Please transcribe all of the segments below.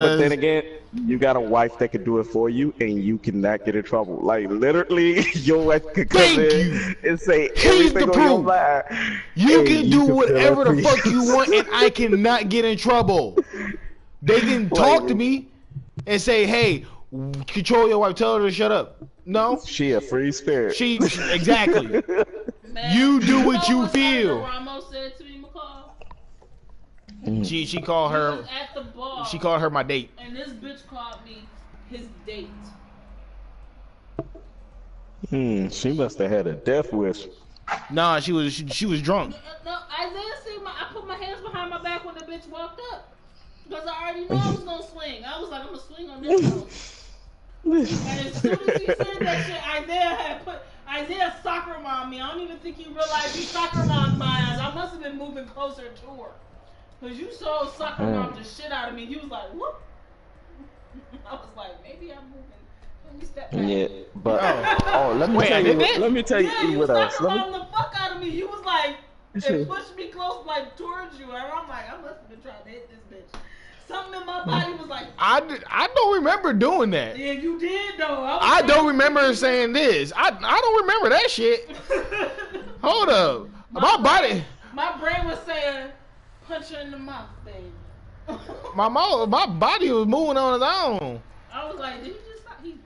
But then again, you got a wife that could do it for you, and you cannot get in trouble. Like literally, your wife could come Thank in you. and say Here's the everything on your proof. mind. You and can you do can feel whatever that the for fuck you want, and I cannot get in trouble. They can Like, talk to me and say, "Hey, control your wife. Tell her to shut up." No, she a free spirit. she exactly. Man, You do what know you feel. Ramos said to me, McCall? She called He her. was at the bar, She called her my date. and this bitch called me his date. She must have had a death wish. Nah, she was drunk. No, I put my hands behind my back when the bitch walked up. Because I already knew I was gonna swing. I was like, I'm gonna swing on this one. And as soon as he said that shit, Isaiah soccer mom me. I don't even think he realized he soccer mom my ass. I must have been moving closer to her. Because you so soccer mom the shit out of me. You was like, whoop. I was like, maybe I'm moving. Let me step back. Yeah, but let me tell you what else. Soccer mom the fuck out of me. You was like, it pushed me close like towards you. And I'm like, I must have been trying to hit this bitch. Something in my body was like, I don't remember doing that. yeah, you did though. I don't remember saying this. I don't remember that shit. Hold up. My brain was saying, punch her in the mouth, baby. my body was moving on its own. I was like, did he just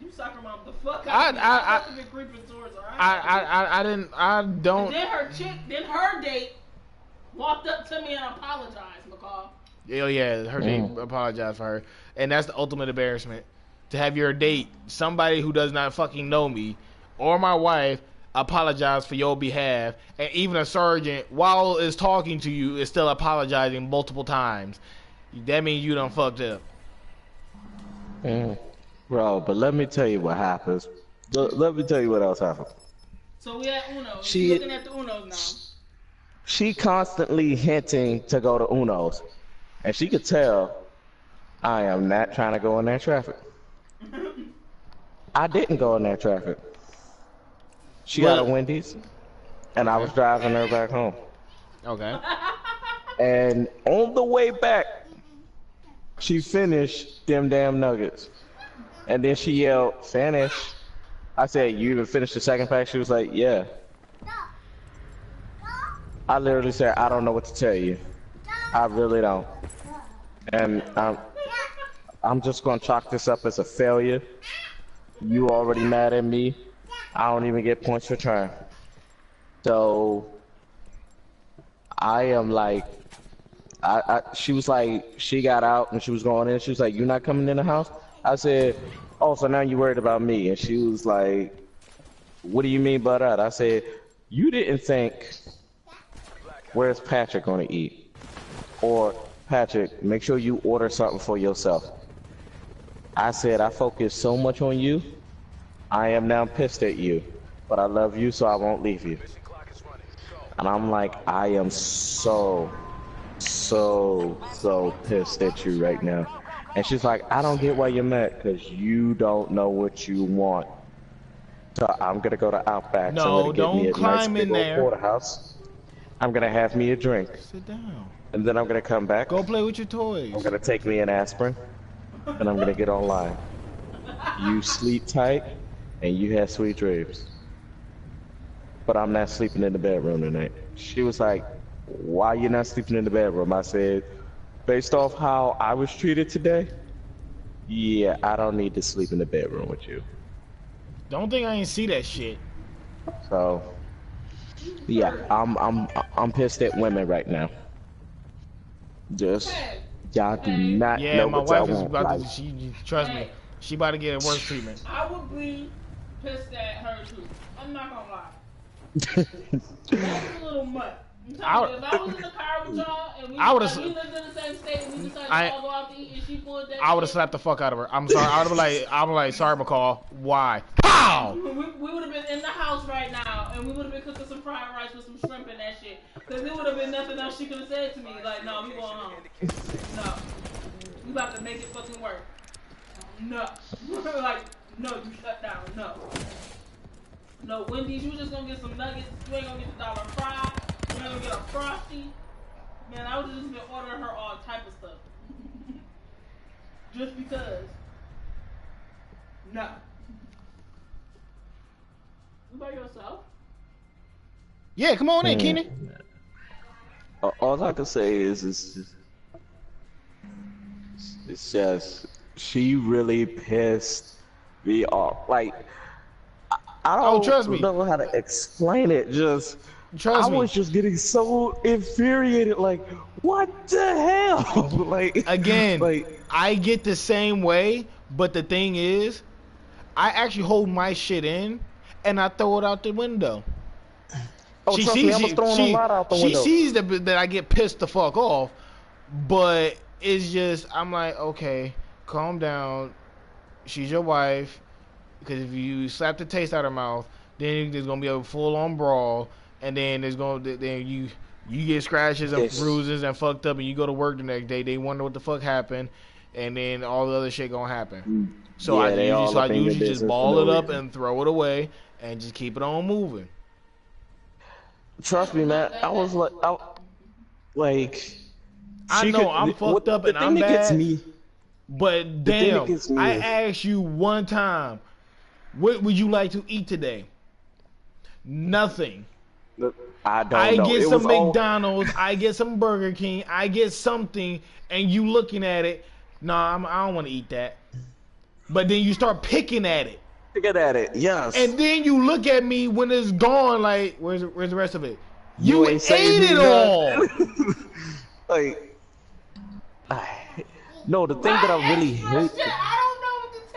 you soccer mom the fuck out of me? I must have been creeping towards her. I don't. And then her date walked up to me and apologized, McCall. Oh yeah, her date apologized for her, and that's the ultimate embarrassment. To have your date, somebody who does not fucking know me, or my wife, apologize for your behalf, and even a sergeant, while is talking to you, is still apologizing multiple times. That means you done fucked up. Bro, but let me tell you what happens. Let me tell you what else happened. So we at Uno. She's looking at the Unos now. She constantly hinting to go to Uno's. And she could tell I am not trying to go in that traffic. I didn't go in that traffic. She got a Wendy's, and I was driving her back home. Okay. And on the way back, she finished them damn nuggets. And then she yelled, finish. I said, you even finished the second pack? She was like, yeah. I literally said, I don't know what to tell you. I really don't. And I'm just gonna chalk this up as a failure. You already mad at me. I don't even get points for trying. So I am like, she was like, she got out and she was going in. She was like, "You not coming in the house?" I said, "Oh, so now you worried about me?" And she was like, "What do you mean by that?" I said, "You didn't think, where's Patrick gonna eat? Or Patrick, make sure you order something for yourself." I said, I focus so much on you. I am now pissed at you, but I love you, so I won't leave you. And I'm like, I am so pissed at you right now. And she's like, I don't get why you're mad, because you don't know what you want. So I'm gonna go to Outback. No, so I'm gonna get me a nice climb big in old there. porterhouse. I'm gonna have me a drink. Sit down. And then I'm gonna come back. Go play with your toys. I'm gonna take me an aspirin. And I'm gonna get online. You sleep tight, and you have sweet dreams. But I'm not sleeping in the bedroom tonight. She was like, why you not sleeping in the bedroom? I said, based off how I was treated today, yeah, I don't need to sleep in the bedroom with you. Don't think I ain't see that shit. So, yeah, I'm pissed at women right now. Just, y'all do not know my what wife y'all is want. about to. Trust me, she about to get a worse treatment. I would be pissed at her too. I'm not gonna lie. That's a little mutt. If I was in the car with y'all and we lived in the same state and we decided to all go out to eat and she pulled that I would have slapped the fuck out of her. I'm sorry. I would have like, sorry, McCall. Why? Pow! We would have been in the house right now and we would have been cooking some fried rice with some shrimp and that shit. Because there would have been nothing else she could have said to me. Like, no, we going home. No. We about to make it fucking work. No. Like, no, you shut down. No. No, Wendy's, you just gonna get some nuggets. You ain't gonna get the dollar fry. You ain't gonna get a frosty. Man, I would have just been ordering her all type of stuff. just because. No. You by yourself? Yeah, come on in, Keenan. All I can say is it's just she really pissed me off. Like I don't trust me. know how to explain it. Just Trust I me. was just getting so infuriated. Like what the hell? Like Again, like I get the same way, but the thing is, I actually hold my shit in and I throw it out the window. oh She trust sees me, I was throwing a lot out the she window. sees that I get pissed the fuck off, but it's just I'm like, okay, calm down. She's your wife. Because if you slap the taste out of her mouth, then there's gonna be a full on brawl, and then then you get scratches and bruises and fucked up, and you go to work the next day. They wonder what the fuck happened, and then all the other shit gonna happen. So Yeah, I usually just ball it up reason. and throw it away and just keep it on moving. Trust me, man. I was like, I know I'm fucked up and I'm bad. The thing that gets bad. me, But the thing damn, that gets me I is- asked you one time, what would you like to eat today? Nothing. I don't I know. get It some was all- McDonald's, I get some Burger King, I get something, and you looking at it, nah, I don't want to eat that. But then you start picking at it. Picking at it, yes. And then you look at me when it's gone, like, where's the rest of it? You ain't ate saying it nothing. all. Like, no, the thing that I really hate. Shit, I don't know what to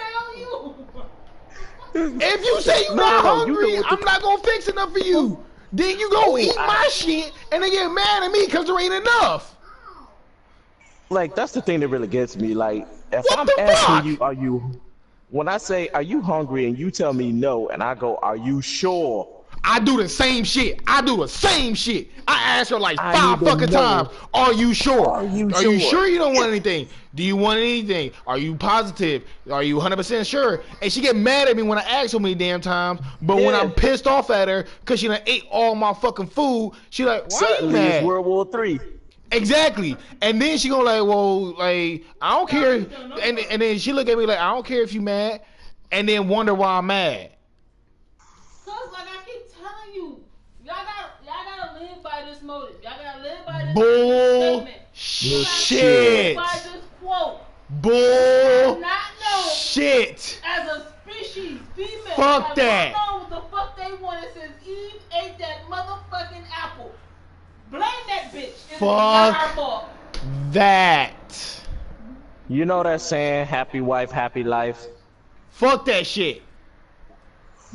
tell you. If you say you're No, not no, you hungry, know what I'm not gonna fix enough for you. Then you go eat my shit and then get mad at me because there ain't enough. Like, that's the thing that really gets me. Like, if What I'm the asking fuck? when I say, are you hungry, and you tell me no, and I go, are you sure? I do the same shit. I ask her like I 5 need to fucking know. times. Are you sure? Are you you sure? sure you don't want anything? Do you want anything? Are you positive? Are you 100% sure? And she get mad at me when I ask so many damn times. But when Yeah. I'm pissed off at her because she done ate all my fucking food, she like, why are you Suddenly, mad? it's World War III. Exactly. And then she gonna like, well, like, I don't care. And then she look at me like, I don't care if you mad. And then wonder why I'm mad. Cause like I keep telling you, y'all gotta live by this motive. Y'all gotta live by this statement. You gotta Shit. live by this quote. Bull. Not know Shit. as a species, female. Fuck have that. not known what the fuck they wanted since Eve ate that motherfucking apple. Blame that bitch. It's not Fuck. her fault. That. You know that saying, happy wife, happy life? Fuck that shit.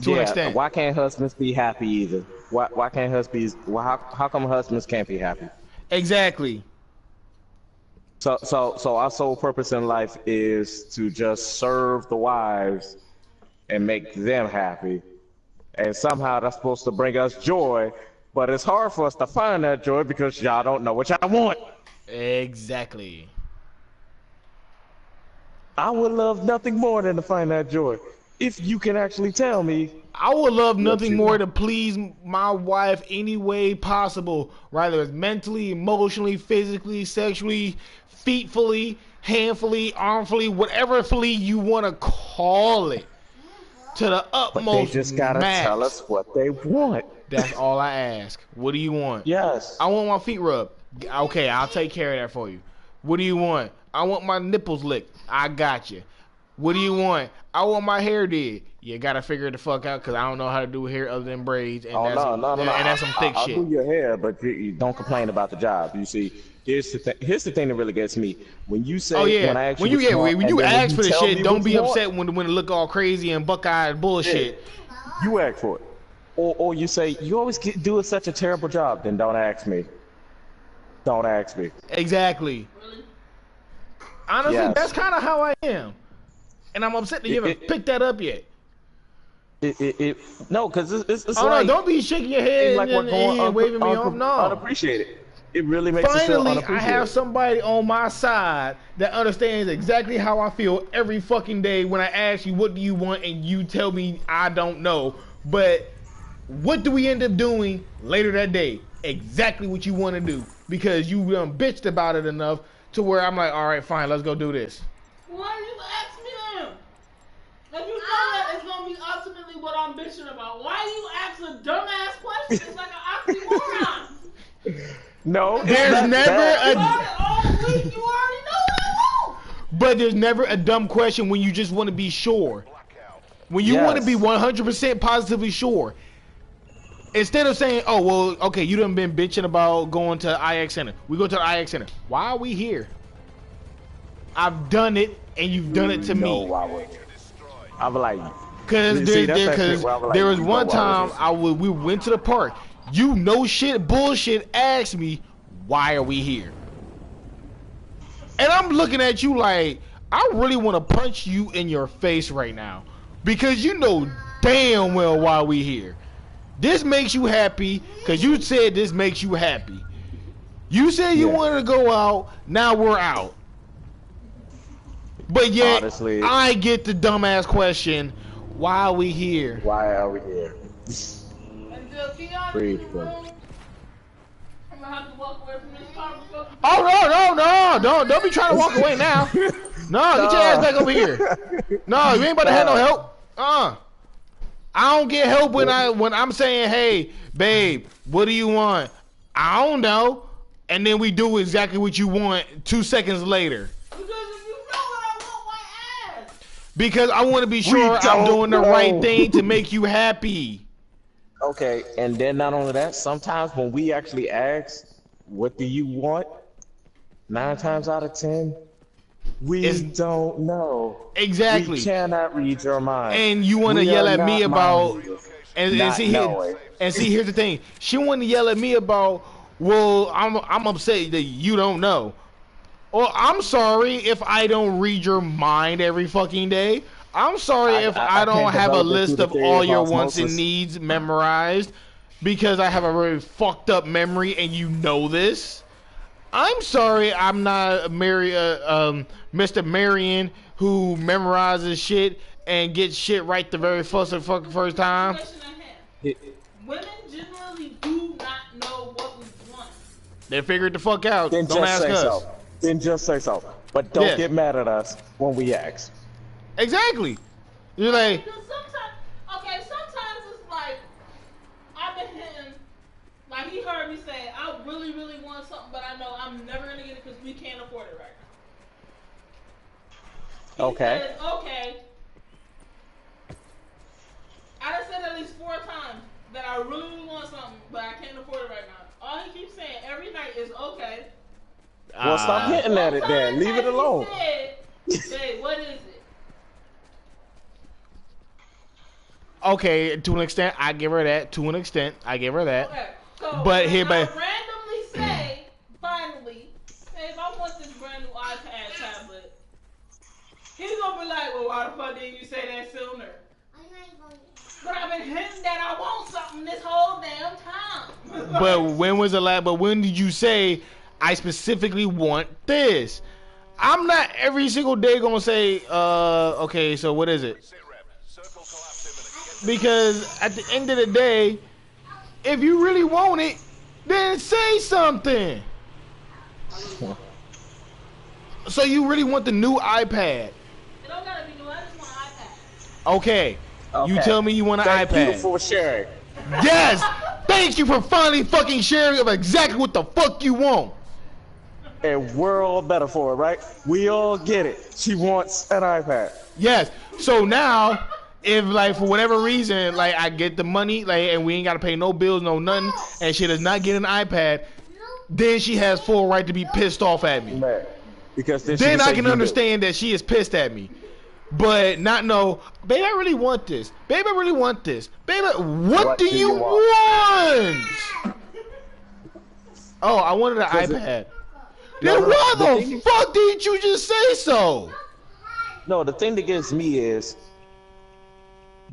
To an Yeah, extent. why can't husbands be happy either? Why can't husbands? How come husbands can't be happy? Exactly. So our sole purpose in life is to just serve the wives and make them happy, and somehow that's supposed to bring us joy. But it's hard for us to find that joy because y'all don't know what y'all want. Exactly. I would love nothing more than to find that joy. If you can actually tell me. I would love nothing you more want. to please my wife any way possible, rather it's mentally, emotionally, physically, sexually, feetfully, handfully, armfully, whatever fully you want to call it, to the But utmost they just gotta max. tell us what they want. That's all I ask. What do you want? Yes. I want my feet rubbed. Okay, I'll take care of that for you. What do you want? I want my nipples licked. I got you. What do you want? I want my hair did. You gotta figure it the fuck out because I don't know how to do hair other than braids. And Oh that's no. And that's some thick I'll shit. do your hair, but you don't complain about the job. You see, here's the thing that really gets me. When you say, Oh yeah. when I ask When you, you what want, when you and then ask for the tell shit, me don't what be you want, upset when it look all crazy and buck-eyed bullshit. you ask for it. Or you say, you always do such a terrible job. Then don't ask me. Don't ask me. Exactly. Really? Honestly, Yes. that's kind of how I am. And I'm upset that you haven't picked that up yet. No, because it's Oh like, no, don't be shaking your head like we're and going waving me off. No. unappreciated. It really makes us feel Finally, I unappreciated. have somebody on my side that understands exactly how I feel every fucking day when I ask you what do you want and you tell me I don't know. But what do we end up doing later that day? Exactly what you want to do because you bitched about it enough to where I'm like, all right, fine, let's go do this. Why do you ask me them? If you know that it's gonna be ultimately what I'm bitching about, why do you ask a dumbass question? It's like an oxymoron. No, There's never a. All week, you already know what I want. But there's never a dumb question when you just want to be sure. When you want to be 100% positively sure. Instead of saying, oh, well, okay, you done been bitching about going to IX Center. We go to the IX Center. Why are we here? I've done it, and you've done it to me. Why would you? I'm like, Because there was one time we went to the park. You no shit bullshit asked me, why are we here? And I'm looking at you like, I really want to punch you in your face right now. Because you know damn well why we here. This makes you happy because you said this makes you happy. You said you wanted to go out, now we're out. But yet, honestly, I get the dumbass question, why are we here? Why are we here? Breathe, I'm gonna have to walk away from this conversation. Oh, don't be trying to walk away now. No, get your ass back over here. No, you ain't about to have no help. I don't get help when I'm saying, hey, babe, what do you want? I don't know. And then we do exactly what you want 2 seconds later. Because if you know what I want, why ask? Because I want to be sure I'm doing the right thing to make you happy. Okay, and then not only that, sometimes when we actually ask, what do you want? 9 times out of 10, we don't know. Exactly. We cannot read your mind. And you want to yell at me about, and see, here's the thing. She want to yell at me about, well, I'm upset that you don't know. Well, I'm sorry if I don't read your mind every fucking day. I'm sorry if I don't have a list of all your wants and needs memorized because I have a very fucked up memory and you know this. I'm sorry I'm not Mr. Marion who memorizes shit and gets shit right the very first time. Women generally do not know what we want. They figured the fuck out. Then don't ask us. So. Then just say so. But don't get mad at us when we ask. Exactly. You're like. Because sometimes it's like I've been hitting. Like he heard me say, I really, really want something, but I know I'm never gonna get it because we can't afford it right now. He says, okay. I done said at least 4 times that I really, really want something, but I can't afford it right now. All he keeps saying every night is okay. Well, stop hitting at it then. Leave it alone. He said, hey, what is it? Okay, to an extent, I give her that. To an extent, I give her that. Okay, so but I randomly say, finally, hey, if I want this brand new iPad tablet, he's gonna be like, well, why the fuck didn't you say that sooner? But I've been hinting that I want something this whole damn time. But when was the last? But when did you say I specifically want this? I'm not every single day gonna say, okay, so what is it? Because at the end of the day, if you really want it, then say something. So you really want the new iPad? It don't gotta be new. I just want an iPad. Okay. You tell me you want an iPad. Thank you for sharing. Yes. Thank you for finally fucking sharing of exactly what the fuck you want. And we're all better for it, right? We all get it. She wants an iPad. Yes. So now, if like for whatever reason, like I get the money, like and we ain't gotta pay no bills, no nothing, and she does not get an iPad, then she has full right to be pissed off at me. Man, because then I can understand that she is pissed at me. But not know, babe, I really want this. Babe, I really want this. Babe, what do you want? Oh, I wanted an iPad. Then why the fuck didn't you just say so? No, the thing that gets me is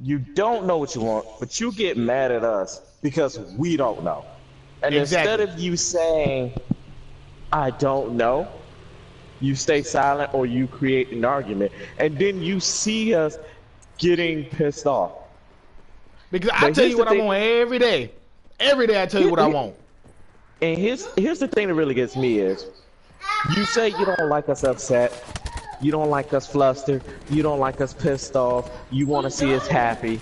you don't know what you want, but you get mad at us because we don't know. And instead of you saying, I don't know, you stay silent or you create an argument. And then you see us getting pissed off. Because I tell you what I want every day. Every day I tell you what I want. And here's the thing that really gets me is, you say you don't like us upset, You don't like us flustered. You don't like us pissed off. You want to see us happy.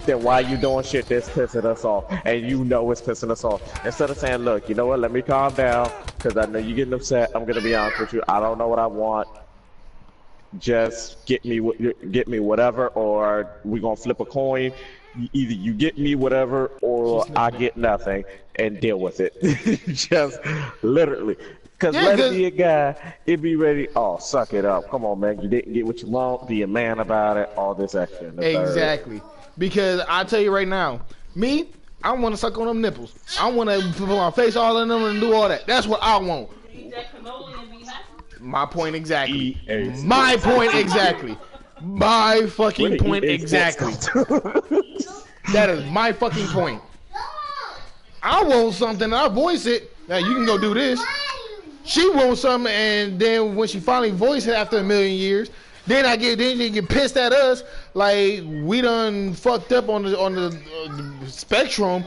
Then why you doing shit that's pissing us off? And you know it's pissing us off. Instead of saying, look, you know what, let me calm down, because I know you're getting upset. I'm going to be honest with you. I don't know what I want. Just get me whatever, or we're going to flip a coin. Either you get me whatever, or I get nothing, and deal with it. Just literally. Because let it be a guy, it be ready, oh, suck it up. Come on, man. You didn't get what you want. Be a man about it. All this extra. Exactly. Because I tell you right now, me, I want to suck on them nipples. I want to put my face all in them and do all that. That's what I want. Eat that cannoli and be happy. My point exactly. My point exactly. My fucking point exactly. That is my fucking point. I want something, I voice it. Now you can go do this. She wants something, and then when she finally voiced it after a million years, then they get pissed at us like we done fucked up on the spectrum.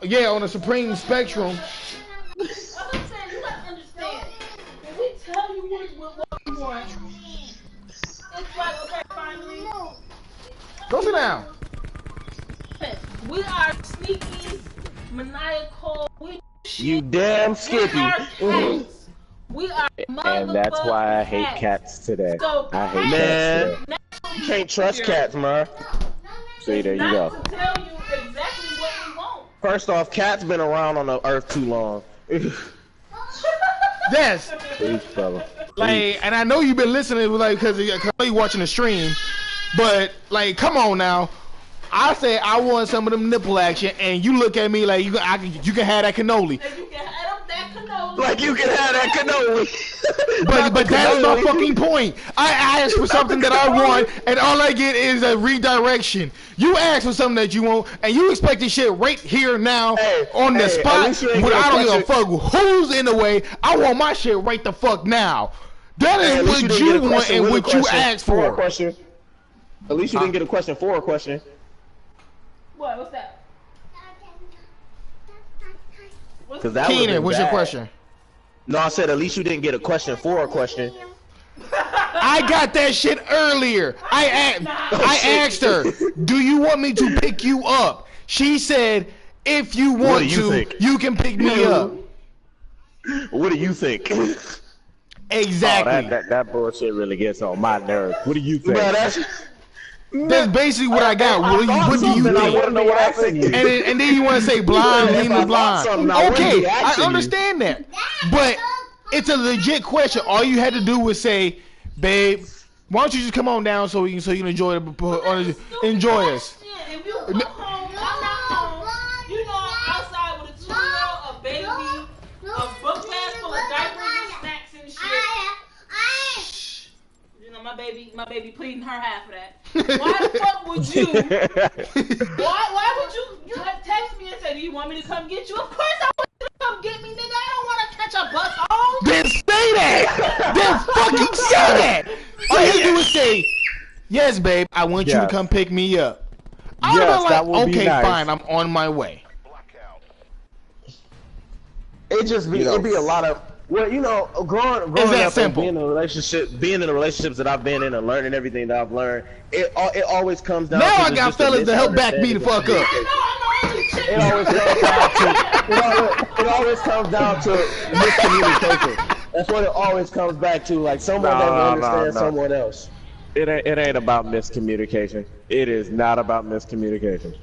Yeah, on the supreme spectrum. I'm saying, you gotta understand. When we tell you what we want, it's like, okay, finally. Go sit down. We are sneaky, maniacal. You damn Skippy. We are and that's why I hate cats today. So I hate cats today. You can't trust cats, man. See, there you go. To tell you exactly what we want. First off, cats been around on the earth too long. Yes. Please, fella. Like, and I know you've been listening, like, because I know you watching the stream, but like, come on now. I said I want some of them nipple action, and you look at me like you can have that cannoli. You can have that cannoli. Like you can have that cannoli. but that's my fucking point. I asked for something that I want, and all I get is a redirection. You asked for something that you want, and you expect this shit right here now on the spot. When I don't give a fuck who's in the way. I want my shit right the fuck now. That is what you want and what you asked for. At least you didn't get a question for a question. What? What's that? Keenan, what's your question? No, I said at least you didn't get a question for a question. I got that shit earlier. I asked her, do you want me to pick you up? She said, if you want to, you can pick me up. What do you think? Exactly. Oh, that bullshit really gets on my nerves. What do you think? That's basically what I got. What do you think? I want to know what I think. And then you want to say blind, leaning blind. Okay, I understand that. But it's a legit question. All you had to do was say, babe, why don't you just come on down so you can enjoy us. If you come home, I'm not home. You know I'm outside with a 2-year-old, a baby, a book bag full of diapers and snacks and shit. You know my baby pleading her half of that. Why the fuck would you? Why would you text me and say, do you want me to come get you? Of course I want you to come get me, nigga. I don't want to catch a bus home. Then say that. Then fucking say that. All you do is say, yes, babe, I want you to come pick me up. I would have been like, okay, fine, I'm on my way. It just be it'd be a lot of growing up and being in the relationships that I've been in and learning everything that I've learned, it always comes down. Now to I got fellas to help back me the fuck up. It always comes down to miscommunication. That's what it always comes back to. Like someone doesn't understand someone else. It ain't about miscommunication. It is not about miscommunication.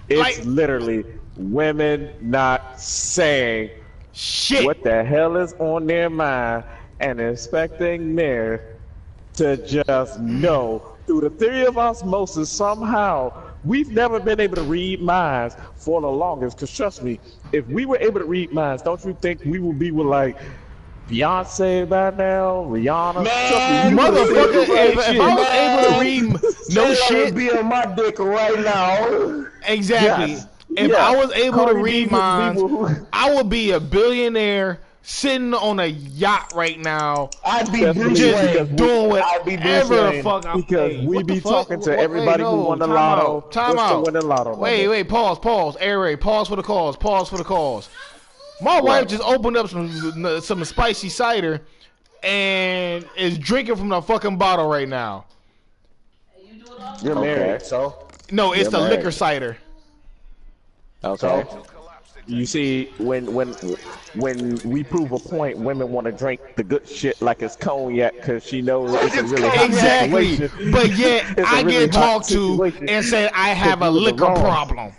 It's literally women not saying shit. What the hell is on their mind and expecting men to just know through the theory of osmosis somehow. We've never been able to read minds for the longest, because trust me, if we were able to read minds, don't you think we would be with like Beyonce by now, Rihanna? Man, motherfucker, if I was able to read no shit, be on my dick right now. Exactly. Yes. If I was able to read minds, I would be a billionaire sitting on a yacht right now. I'd be just doing whatever the fuck I'm because we be talking to everybody who won the lotto. Time out. Wait, pause. Air, pause for the cause. My wife just opened up some spicy cider, and is drinking from the fucking bottle right now. You're married, so no, it's the liquor cider. Okay. You see, when we prove a point, women want to drink the good shit like it's cognac because she knows it's a really hot Exactly. situation. But yet I really get talked to situation. and said I have a liquor problem.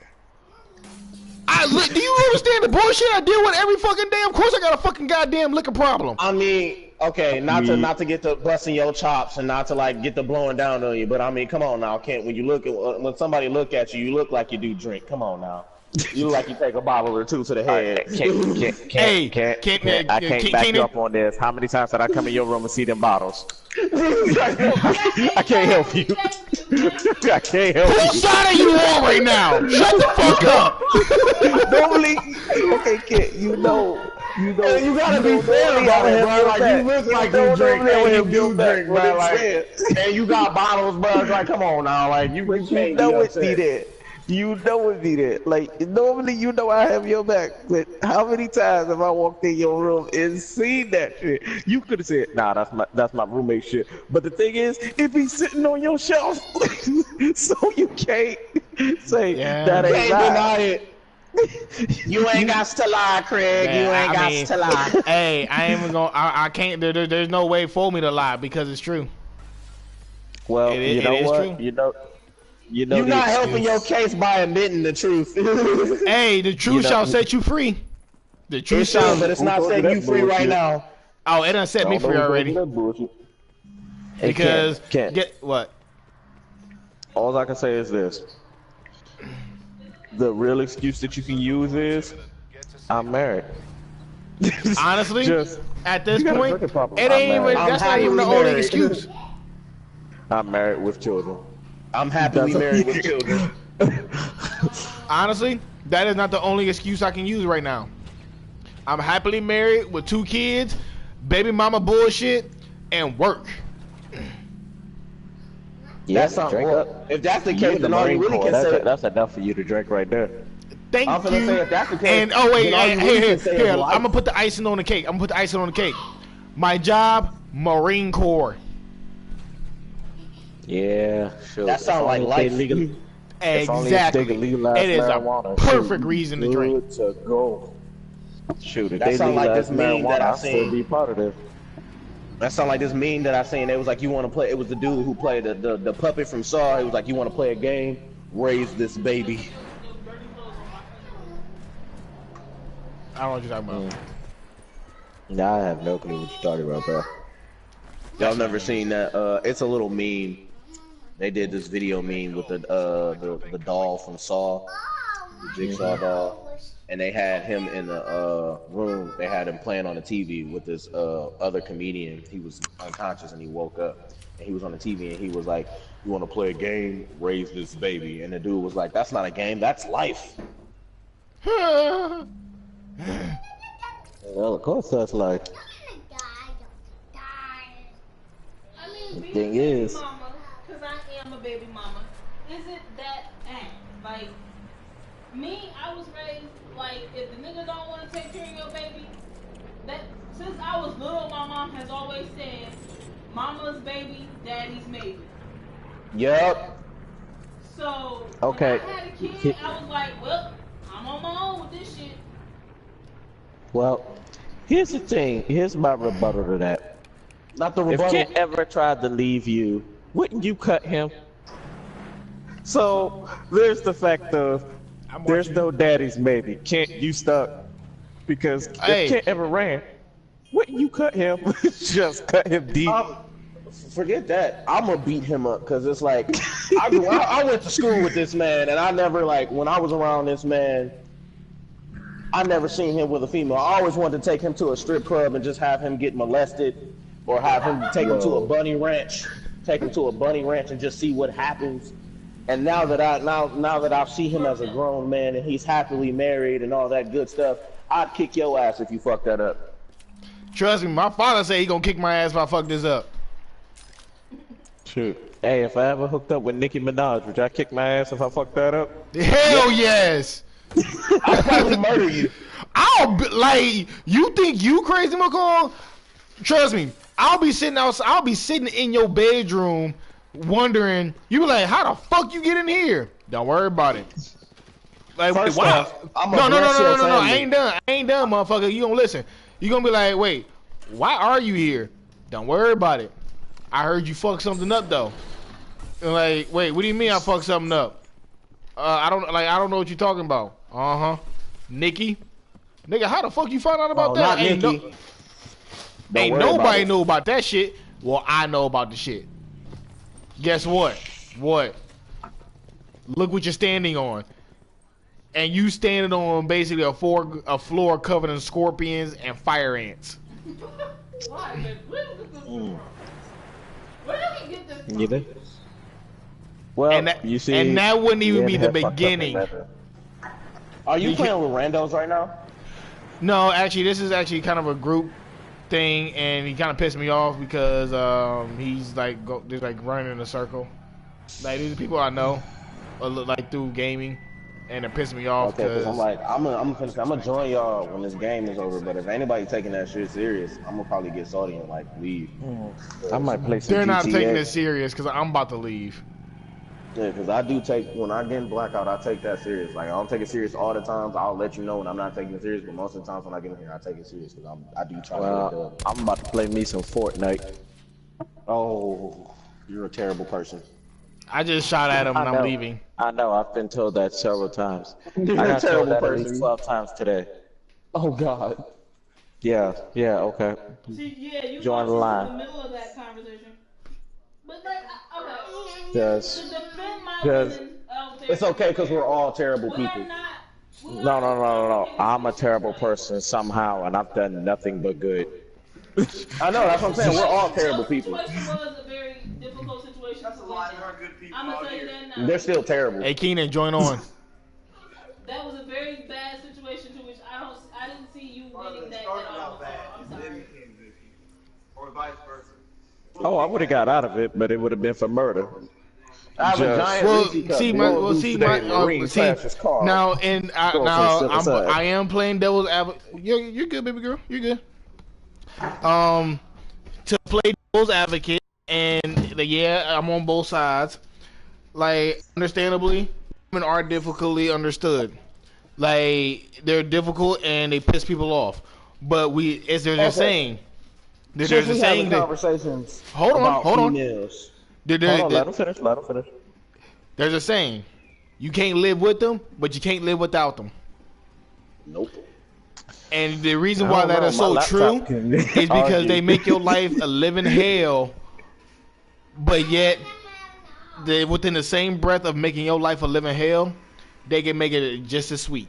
Do you understand the bullshit I deal with every fucking day? Of course I got a fucking goddamn liquor problem. I mean, okay, not to get to busting your chops and not to like get the blowing down on you, but I mean, come on now, Kent. When somebody look at you, you look like you do drink. Come on now. You look like you take a bottle or two to the head. I can't back you up on this. How many times did I come in your room and see them bottles? I can't help you. I can't help you. Whose side are you on right now? Shut the fuck up. Normally, okay, kid, you know, you gotta be fair about it, bro. Like you look like you drink, and you do drink, bro. Like, and you got bottles, bro. It's like, come on now, like you know it be there. You know it be there. Like normally, you know I have your back, but how many times have I walked in your room and seen that shit? You could have said, "Nah, that's my roommate shit." But the thing is, it be sitting on your shelf, so you can't say that ain't deny it. You ain't got to lie, Craig. Man, you ain't got to lie. Hey, I ain't even gonna. I can't. There's no way for me to lie because it's true. Well, you know what? True. You're not helping your case by admitting the truth. Hey, the truth shall set you free. The truth shall, but it's not setting you free right now. Oh, it done set me free already. Because get what? All I can say is this: the real excuse that you can use is, "I'm married." Honestly, at this point, it ain't even. That's not even the only excuse. I'm married with children. I'm happily married with children. Honestly, that is not the only excuse I can use right now. I'm happily married with 2 kids, baby mama bullshit, and work. Yeah, that's something. If that's the case, then all you really can say that's enough for you to drink right there. Thank you. Say if that's the case, and oh wait, here, I'm gonna put the icing on the cake. My job, Marine Corps. Yeah, sure. That sounds like life. Exactly. It is a perfect reason to drink. To go. Shoot, if that sounds like this meme that I seen. Be part of this. That sound like this meme that I seen. It was like, you want to play. It was the dude who played the puppet from Saw. He was like, you want to play a game? Raise this baby. I don't know what you're talking about. Nah, I have no clue what you're talking about, bro. Y'all never seen that? It's a little meme. They did this video meme with the doll from Saw, the Jigsaw doll, and they had him in the room. They had him playing on the TV with this other comedian. He was unconscious and he woke up, and he was on the TV and he was like, "You want to play a game? Raise this baby." And the dude was like, "That's not a game. That's life." Well, of course that's life. The thing is, because I am a baby mama, is it that like me? I was raised like, if the nigga don't want to take care of your baby, that since I was little, my mom has always said, "Mama's baby, daddy's maybe." Yep. So okay. when I had a kid, I was like, well, I'm on my own with this shit. Well, here's the thing. Here's my rebuttal to that. Not the rebuttal. If Kent ever tried to leave you, wouldn't you cut him? So there's the fact of there's no daddy's maybe. Kent, you stuck because if Kent ever ran, wouldn't you cut him? Just cut him deep. Forget that. I'm gonna beat him up because it's like I went to school with this man and I never, like, when I was around this man, I never seen him with a female. I always wanted to take him to a strip club and just have him get molested. Or have him take him to a bunny ranch, and just see what happens. And now that I see him as a grown man and he's happily married and all that good stuff, I'd kick your ass if you fuck that up. Trust me, my father said he gonna kick my ass if I fuck this up. Shoot. Hey, if I ever hooked up with Nicki Minaj, would y'all kick my ass if I fucked that up? Hell yes. I'll probably murder you. You think you crazy, McCall? Trust me. I'll be sitting outside. I'll be sitting in your bedroom, wondering. You be like, how the fuck you get in here? Don't worry about it. Like, First wow. off, I'm No, gonna bless your I family. ain't done. I ain't done, motherfucker. You gonna listen? You gonna be like, wait, why are you here? Don't worry about it. I heard you fuck something up though. And like, wait, what do you mean I fucked something up? I don't know what you're talking about. Nikki, nigga, how the fuck you find out about that? Not Nikki. Ain't nobody know about that shit. Well, I know about the shit. Guess what? What? Look what you're standing on. And you standing on basically a floor covered in scorpions and fire ants. Why? Where did we get this from? You think? Well, And that, you see, and that wouldn't even be the fucked up in beginning. that. Are you playing with randos right now? No, actually, this is actually kind of a group thing, and he kind of pissed me off because he's like just like running in a circle. Like these are people I know, like through gaming, and it pissed me off Okay, because because I'm like, I'm gonna join y'all when this game is over. But if anybody taking that shit serious, I'm gonna probably get salty and like leave. I might play some they're GTA. not taking it serious because I'm about to leave. Yeah, because I do take, when I get in blackout, I take that serious. Like, I don't take it serious all the times. I'll let you know when I'm not taking it serious, but most of the times when I get in here, I take it serious because I do try to get it done. I'm about to play me some Fortnite. Oh, you're a terrible person. I just shot at him and I'm leaving. I know, I've been told that several times. You're I a got told terrible that at person. least 12 times today. Oh, God. Yeah, okay. See, yeah, you Join the walked line. into the middle of that conversation. But like, okay. Yes. To defend my Yes. women, It's okay because we're all terrible people. No. I'm a terrible person somehow, and I've done nothing but good. I know, that's what I'm saying. We're all terrible people. The situation was a very difficult situation. That's a lot of our good people I'm gonna out tell you here. that now. They're still terrible. Hey, Keenan, join on. That was a very bad situation to which I didn't see you winning that Started at all. out bad, I'm then sorry. became good people. Or vice versa. Oh, I would have got out of it, but it would have been for murder. I have a Just- giant Well, Reese's cup. see, They my, don't well, do see, today my, in the Marine see, Clash's car. now, and Go now to the side. I am playing devil's advocate. You're good, baby girl. You're good. To play devil's advocate, and yeah, I'm on both sides. Like, understandably, women are difficultly understood. Like, they're difficult and they piss people off. But there's a saying. There's Since a we saying having that. conversations Hold on, about hold on. females. There- Hold on, there- let him finish. There's a saying. You can't live with them, but you can't live without them. Nope. And the reason I why don't that know, is my so laptop true can is because argue. they make your life a living hell, but yet within the same breath of making your life a living hell, they can make it just as sweet.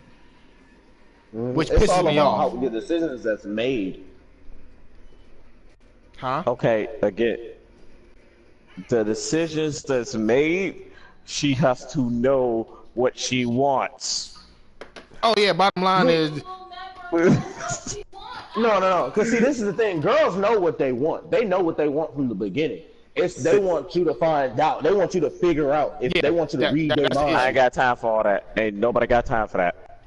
Which It's pisses all me about off. how the decisions that's made. Huh? Okay, again, the decisions that's made, she has to know what she wants. Oh yeah, bottom line is No. Because see, this is the thing. Girls know what they want. They know what they want from the beginning. They want you to find out. They want you to figure out. If Yeah, they want you to read their that's the mind. I ain't got time for all that. Ain't nobody got time for that.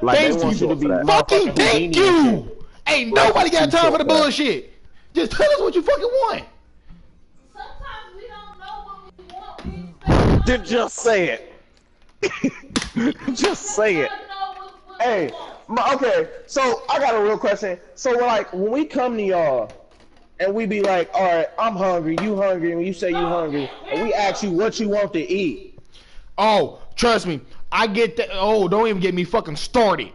They Thank want you to be for that. fucking motherfucking thank Houdini and you. shit. Ain't nobody got time for the short for that. bullshit. Just tell us what you fucking want. Sometimes we don't know what we want. We expect Then just say it. Just say it. to know what Hey, we want. okay. So I got a real question. So like, when we come to y'all, and we be like, all right, I'm hungry, you hungry, and you say you hungry, and we ask you what you want to eat. Oh, trust me, I get that. Oh, don't even get me fucking started.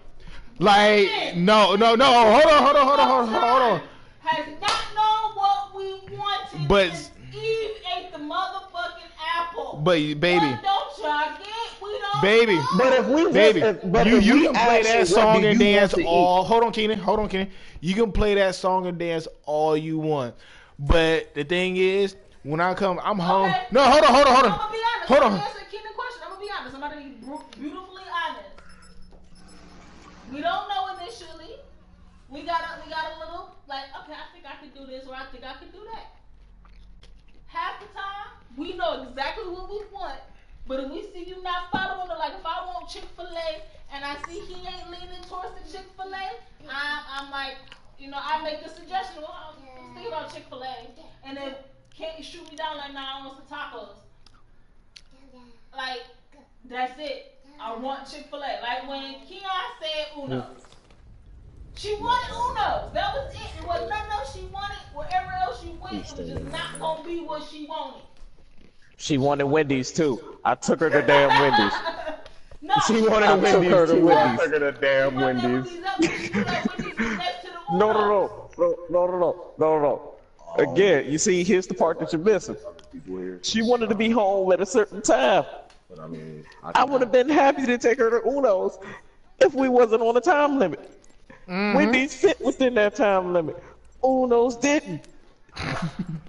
Like, no. Hold on. Has not known what we wanted But- since Eve ate the motherfucking apple. But baby, What don't y'all get? We don't Baby. know. But if we baby, but you if we can play ask you, that what song do and you dance want to all. eat? Hold on, Keenan. You can play that song and dance all you want. But the thing is, when I come, I'm home. Okay. No, hold on. I'm gonna be honest. Hold I'm on. gonna answer Keenan's question. I'm gonna be honest. I'm gonna be beautifully honest. We don't know initially. We got a little like, okay, I think I could do this or I think I could do that. Half the time, we know exactly what we want. But if we see you not following it, like if I want Chick-fil-A and I see he ain't leaning towards the Chick-fil-A, I'm like, you know, I make the suggestion. Well, I was thinking about Chick-fil-A, and then can't you shoot me down like, nah, I want some tacos. Like, that's it. I want Chick-fil-A. Like when Keon said Uno. She wanted Uno. That was it. It was nothing else she wanted. Wherever else she went, it was just not going to be what she wanted. She wanted Wendy's too. I took her to damn Wendy's. No, She wanted Wendy's too. I took her to damn she wanted Wendy's. Wendy's up, she was like, Wendy's was next to the Uno. No. Again, you see, here's the part that you're missing. She wanted to be home at a certain time. But I mean, I would have been happy to take her to Uno's if we wasn't on a time limit. Wendy's fit within that time limit. Uno's didn't.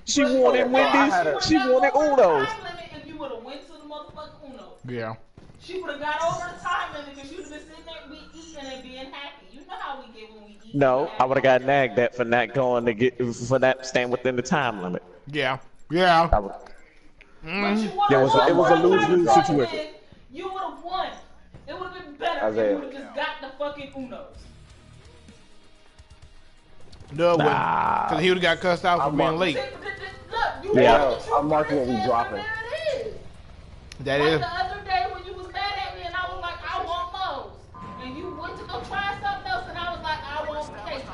She wanted Wendy's. She wanted Uno's. If you would have went to the motherfucking Uno. Yeah. She would have got over the time limit because she would have been sitting there eating and being happy. You know how we get when we eat. No, I would have got nagged at for not going to get for not staying within the time limit. Yeah. I would, It was a lose-lose situation. You would have won. It would have been better Isaiah. if you would have just got the fucking Unos. No, because he would have got cussed out for being late. I'm marking what we dropping. That Like is. the other day when you was mad at me and I was like, I want Moe's. And you went to go try something else and I was like, I want queso.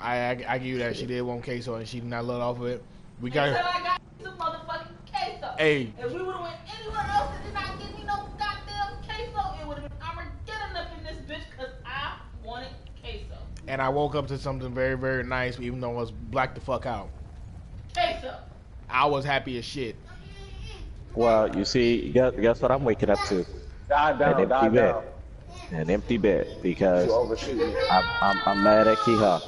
I give you that. She did want queso and she did not let off of it. We got Until her. I got some motherfucking queso. Hey. If we would have went anywhere else and did not give me no goddamn queso, it would have been Armageddon up in this bitch because I wanted queso. And I woke up to something very, very nice, even though it was black the fuck out. Queso. I was happy as shit. Well, you see, guess what I'm waking up to? An empty bed because I'm mad at Kiha.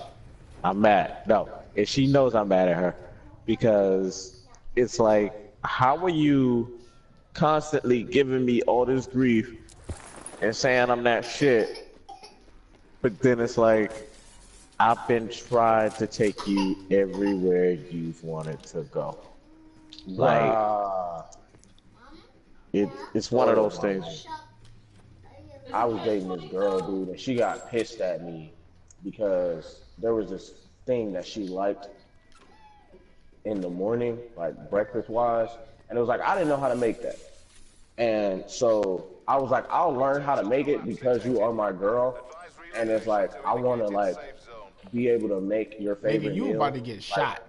I'm mad. No, and she knows I'm mad at her because it's like, how are you constantly giving me all this grief and saying I'm that shit, but then it's like, I've been trying to take you everywhere you've wanted to go. Like, it's one of those things. I was dating this girl, dude, and she got pissed at me because there was this thing that she liked in the morning, like breakfast-wise, and it was like, I didn't know how to make that. And so I was like, I'll learn how to make it because you are my girl, and it's like, I want to, like, be able to make your favorite Nigga, you meal. about to get shot.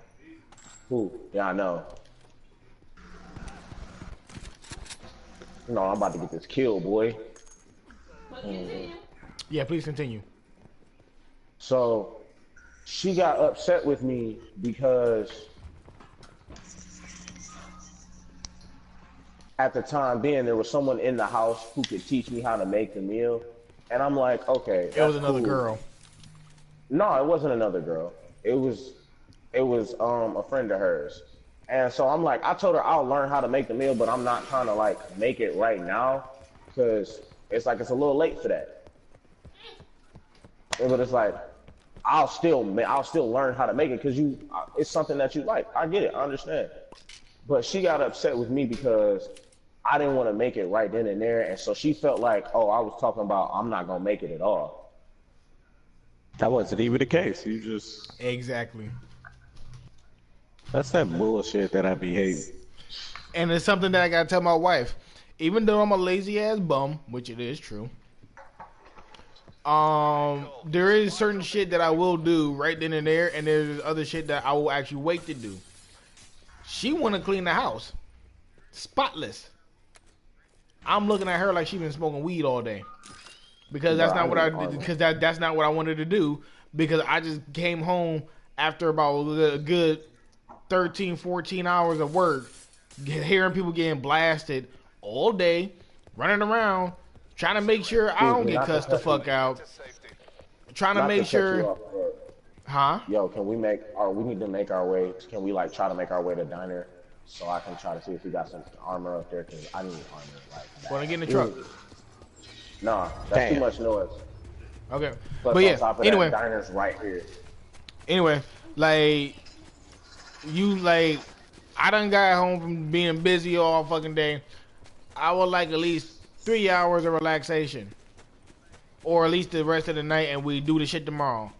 Who? Yeah, I know. No, I'm about to get this kill, boy. Yeah, please continue. So she got upset with me because at the time being there was someone in the house who could teach me how to make the meal. And I'm like, okay. It was another cool. girl. No, it wasn't another girl. It was a friend of hers. And so I'm like, I told her I'll learn how to make the meal, but I'm not trying to like make it right now because it's like it's a little late for that. But it's like I'll still learn how to make it because it's something that you like. I get it, I understand. But she got upset with me because I didn't want to make it right then and there, and so she felt like, oh, I was talking about I'm not gonna make it at all. That wasn't even the case. You just Exactly. that's that bullshit that I be hating. And it's something that I gotta tell my wife. Even though I'm a lazy ass bum, which it is true, there is certain shit that I will do right then and there, and there's other shit that I will actually wait to do. She wanna clean the house, spotless. I'm looking at her like she been smoking weed all day, because that's not what I did. Because that's not what I wanted to do. Because I just came home after about a good 13, 14 hours of work, hearing people getting blasted all day, running around, trying to make sure I don't get cussed the fuck out, trying to make sure. Huh? Yo, we need to make our way. Can we like try to make our way to diner so I can try to see if we got some armor up there? Cause I need armor like that. Want to get in the truck? Nah, that's too much noise. Okay, Plus, but yeah. on top of Anyway, that, diner's right here. Anyway, like I done got home from being busy all fucking day. I would like at least 3 hours of relaxation, or at least the rest of the night, and we do the shit tomorrow.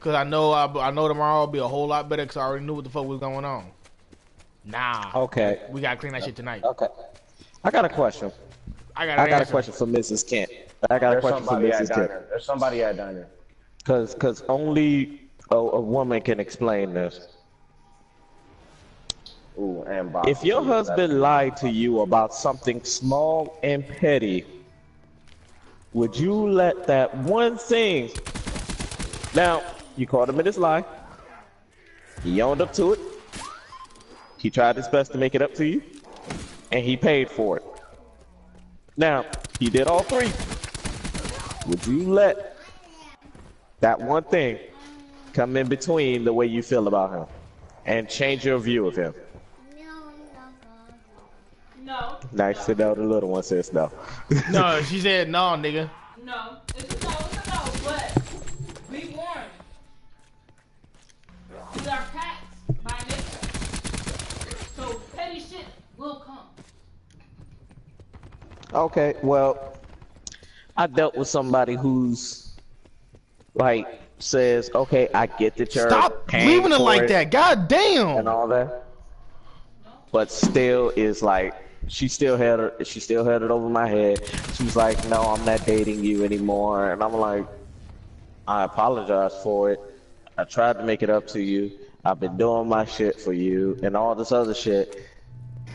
Cause I know tomorrow will be a whole lot better. Cause I already knew what the fuck was going on. Nah. Okay. We gotta clean that shit tonight. Okay. I got a question. I got a question for Mrs. Kent. I got a question for Mrs. Kent. There's somebody at diner. Cause only a woman can explain this. Ooh, and Bob. If your husband lied to you about something small and petty, would you let that one thing? Now, you caught him in his lie. He owned up to it. He tried his best to make it up to you, and he paid for it. Now, he did all three. Would you let that one thing come in between the way you feel about him and change your view of him? No. Nice to know the little one says no. No, she said no, nigga. No. It's a no, but be warned. These are facts by nature. So petty shit will come. Okay, well, I dealt with somebody who's like says, okay, I get that you're Stop paying leaving it for like that. God damn. and all that, but still is like she still had it over my head. She was like, no, I'm not dating you anymore, and I'm like, I apologize for it. I tried to make it up to you. I've been doing my shit for you and all this other shit,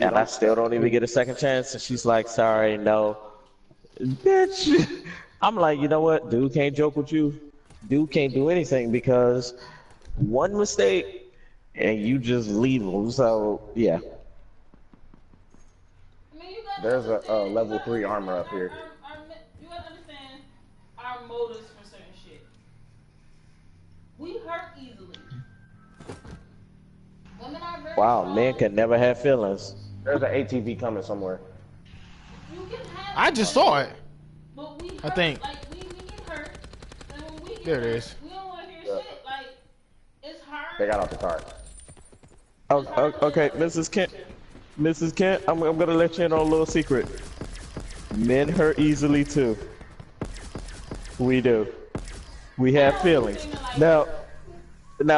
and I still don't even get a second chance. And she's like, sorry, no, bitch. I'm like, you know what? Dude can't joke with you. Dude can't do anything because one mistake and you just leave him. So yeah. I mean, you gotta There's a understand- level you gotta 3 armor up understand here. You gotta understand our motives for certain shit. We hurt easily. Women are very Wow, strong. men can never have feelings. There's an ATV coming somewhere. You can have I just saw it. But we hurt, I think. like we get hurt, and when we get There it hurt, is. we don't want to hear Yeah. shit. Like it's hard. They got off the cart. Oh, okay, Mrs. Kent, I'm gonna let you in on a little secret. Men hurt easily too. We do. We have feelings. Now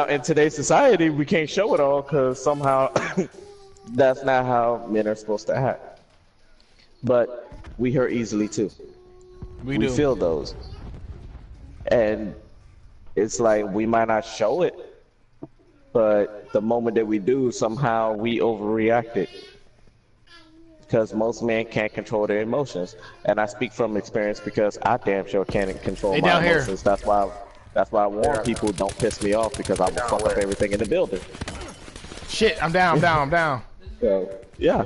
in today's society, we can't show it all because somehow that's not how men are supposed to act. But we hurt easily too. We We do. feel those. And it's like we might not show it, but the moment that we do, somehow we overreact it. Because most men can't control their emotions. And I speak from experience because I damn sure can't control Hey, my down here. emotions. That's why I warn people, don't piss me off because I will fuck up everything in the building. Shit, I'm down, I'm down, I'm down. So, yeah.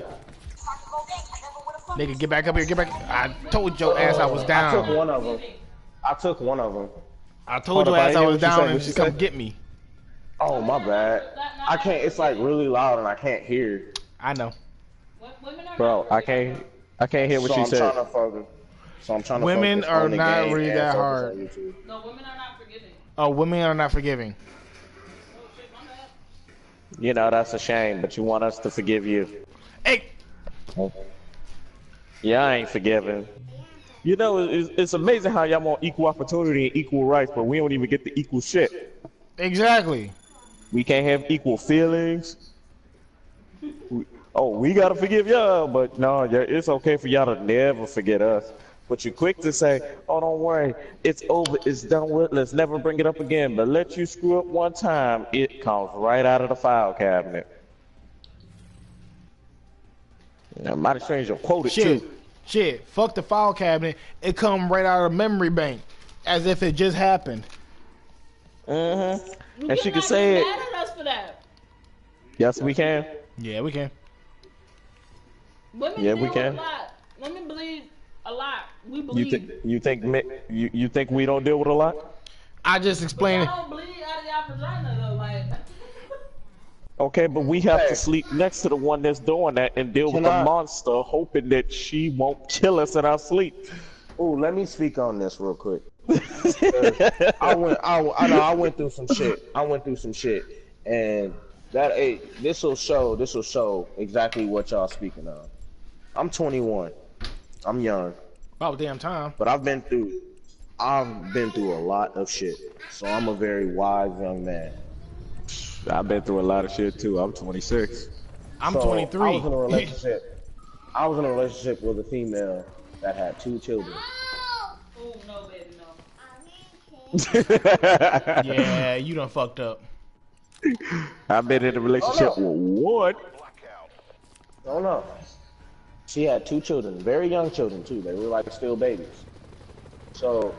Nigga, get back up here, get back. I told your ass I was I took down. one of them. I took one of them. I told your Hold up, ass I I hear was what you down said, and what you just come said? get me. Oh, my bad. I can't. It's like really loud and I can't hear. I know. Women are Bro, not I can't hear what so you I'm said. trying to focus. So I'm trying to Women focus are on the not game really and that focus hard. on YouTube. No, women are not forgiving. Oh, women are not forgiving. Oh shit, my bad. You know, that's a shame, but you want us to forgive you. Hey, Yeah, I ain't forgiving. You know, it's amazing how y'all want equal opportunity and equal rights, but we don't even get the equal shit. exactly. We can't have equal feelings. We gotta forgive y'all, but no, it's okay for y'all to never forget us. But you're quick to say, oh, don't worry, it's over, it's done with, let's never bring it up again. But let you screw up one time, it comes right out of the file cabinet. Now, Mighty Strange, you'll quote it Shit, too. shit. Fuck the file cabinet. It come right out of the memory bank, as if it just happened. Mm-hmm. You And she can cannot say get it. mad at us for that. Yes, we can. Yeah, we can. Women Yeah, deal we with can. a lot. Women believe a lot. We You believe. think you think we don't deal with a lot? I just I explained it. don't bleed out of your vagina though, like. Okay, but we have Hey. to sleep next to the one that's doing that and deal with Can the I- monster, hoping that she won't kill us in our sleep. Ooh, let me speak on this real quick. I went through some shit. And this will show exactly what y'all speaking of. I'm 21. I'm young, About damn time. but I've been through I've been through a lot of shit, so I'm a very wise young man. I've been through a lot of shit too. I'm 26. I'm So 23. I was in a relationship. I was in a relationship with a female that had 2 children. Oh no, baby, no. Yeah, you done fucked up. I've been in a relationship with one. Oh no. She had 2 children, very young children too. They were like still babies. So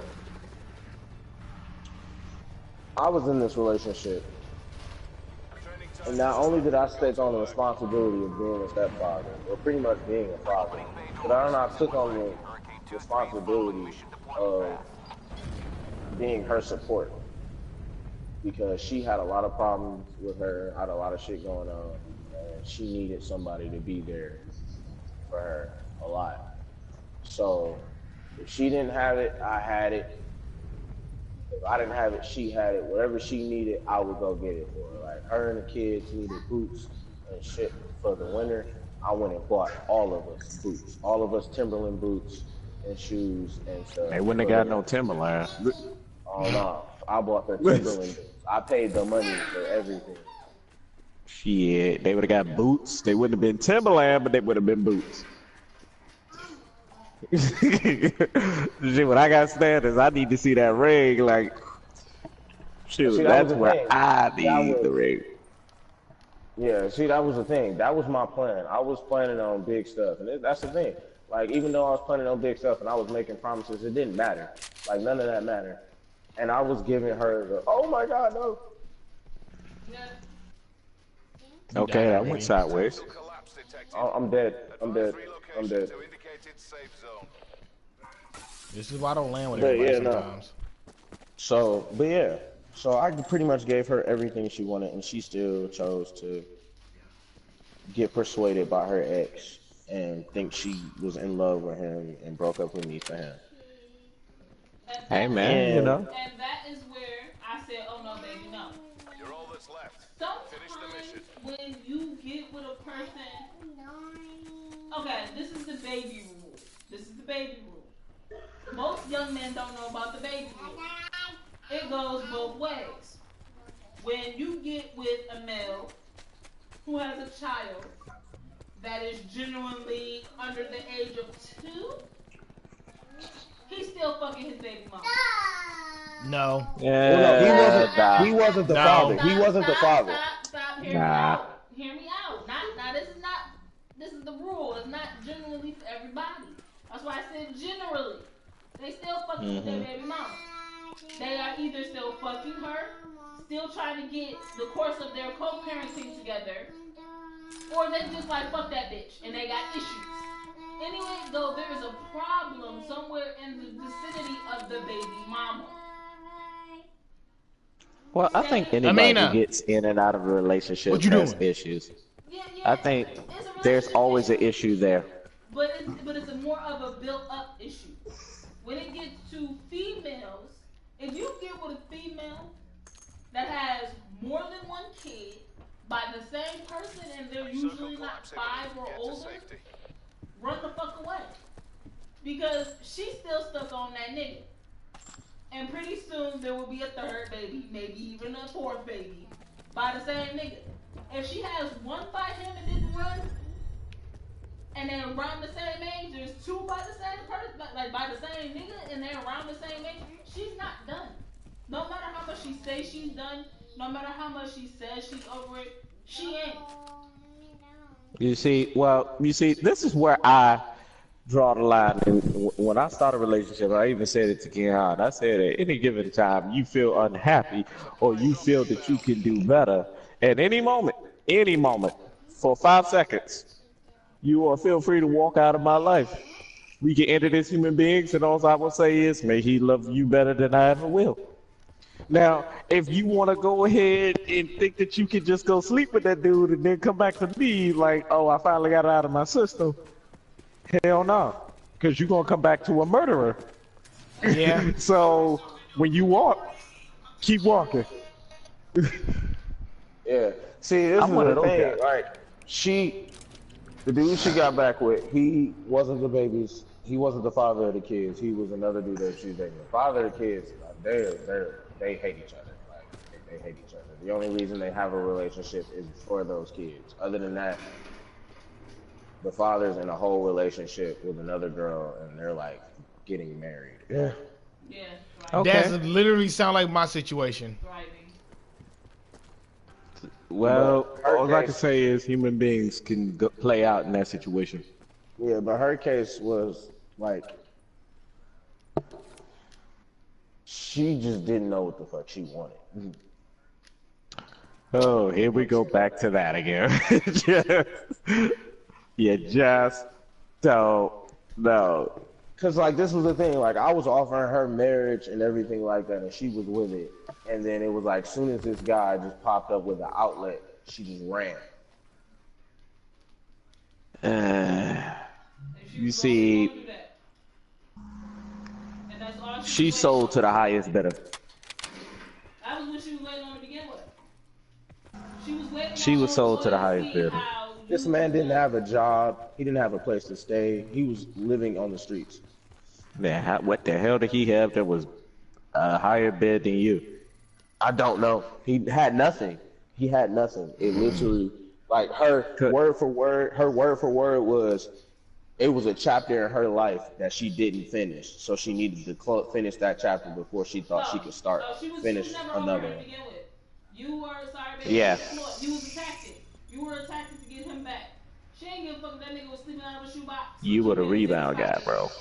I was in this relationship, and not only did I take on the responsibility of being a stepfather, or pretty much being a father, but I took on the responsibility of being her support, because she had a lot of problems with her, had a lot of shit going on, and she needed somebody to be there for her a lot. So if she didn't have it, I had it. If I didn't have it, she had it. Whatever she needed, I would go get it for her. Like, her and the kids needed boots and shit for the winter. I went and bought all of us boots. All of us Timberland boots and shoes and stuff. They wouldn't have got no Timberland. Oh no, I bought the Timberland boots. I paid the money for everything. Shit, they would have got boots. They wouldn't have been Timberland, but they would have been boots. Shit, what I got stand is I need to see that ring. Like, shit, See, that's was the where thing. I need the ring. Yeah, see, that was the thing. That was my plan. I was planning on big stuff, and that's the thing. Like, even though I was planning on big stuff and I was making promises, it didn't matter. Like, none of that mattered. And I was giving her the, oh my God, no. Okay, that went sideways. I'm dead. I'm dead. I'm dead. This is why I don't land with But everybody yeah, no. sometimes. So, but yeah. So I pretty much gave her everything she wanted, and she still chose to get persuaded by her ex and think she was in love with him and broke up with me for him. Hey man, you know. And that is where I said, oh no, baby, no. You're all that's left. Sometimes when you get with a person, okay, this is the baby rule. This is the baby rule. Most young men don't know about the baby rule. It goes both ways. When you get with a male who has a child that is genuinely under the age of 2, he's still fucking his baby mama. No. Yeah, Well, no, he wasn't the No. father. He wasn't the father. Stop. Hear me out. Hear me out. This is the rule. It's not generally for everybody. That's why I said generally. They still fucking with their baby mama. They are either still fucking her, still trying to get the course of their co-parenting together, or they just like, fuck that bitch, and they got issues. Anyway, though, there is a problem somewhere in the vicinity of the baby mama. Well, I think anybody Amina. who gets in and out of a relationship What you has doing? issues. Yeah, I think it's a there's relationship always an thing. issue there. But it's a more of a built-up issue. When it gets to females, if you get with a female that has more than one kid by the same person and they're usually not 5 or older, run the fuck away. Because she's still stuck on that nigga. And pretty soon there will be a 3rd baby, maybe even a 4th baby, by the same nigga. If she has one by him and didn't run, and they're around the same age, there's 2 by the same person, like by the same nigga, and they're around the same age, she's not done. No matter how much she says she's done, no matter how much she says she's over it, she ain't. You see, this is where I draw the line. And when I start a relationship, I even said it to Kenhard. I said at any given time, you feel unhappy or you feel that you can do better at any moment, for 5 seconds. You are feel free to walk out of my life. We can enter this human beings, and all I will say is, may he love you better than I ever will. Now, if you want to go ahead and think that you can just go sleep with that dude and then come back to me like, oh, I finally got it out of my system, hell no. Because you're going to come back to a murderer. Yeah. So, when you walk, keep walking. Yeah. See, this I'm is one of the those thing. guys. Like, the dude she got back with, he wasn't the baby's he wasn't the father of the kids. He was another dude that she was dating. The father of the kids, like, they hate each other. Like they hate each other. The only reason they have a relationship is for those kids. Other than that, the father's in a whole relationship with another girl, and they're like getting married. Yeah. Yeah. Right. Okay. That literally sound like my situation. Driving. Well, Her all I case- can say is human beings can play out in that situation. Yeah, but her case was like she just didn't know what the fuck she wanted. Oh, here we go back to that again. You just don't know. Cause like this was the thing, like I was offering her marriage and everything like that, and she was with it. And then it was like, soon as this guy just popped up with an outlet, she just ran. You see, And that's all she sold to the highest bidder. That was what she was waiting on to begin with. She was waiting. She on was sold to the see highest bidder. how This you- man didn't have a job. He didn't have a place to stay. He was living on the streets. Man, what the hell did he have that was a higher bid than you? I don't know. He had nothing. He had nothing. It literally, like her word for word was, it was a chapter in her life that she didn't finish. So she needed to finish that chapter before she thought she could start finish never another over her one. to begin with. You were sorry, baby. Yeah. You was a tactic. You were a tactic to get him back. She ain't give a fuck if that nigga was sleeping out of a shoebox. You were the She didn't rebound take guy, his bro. pocket.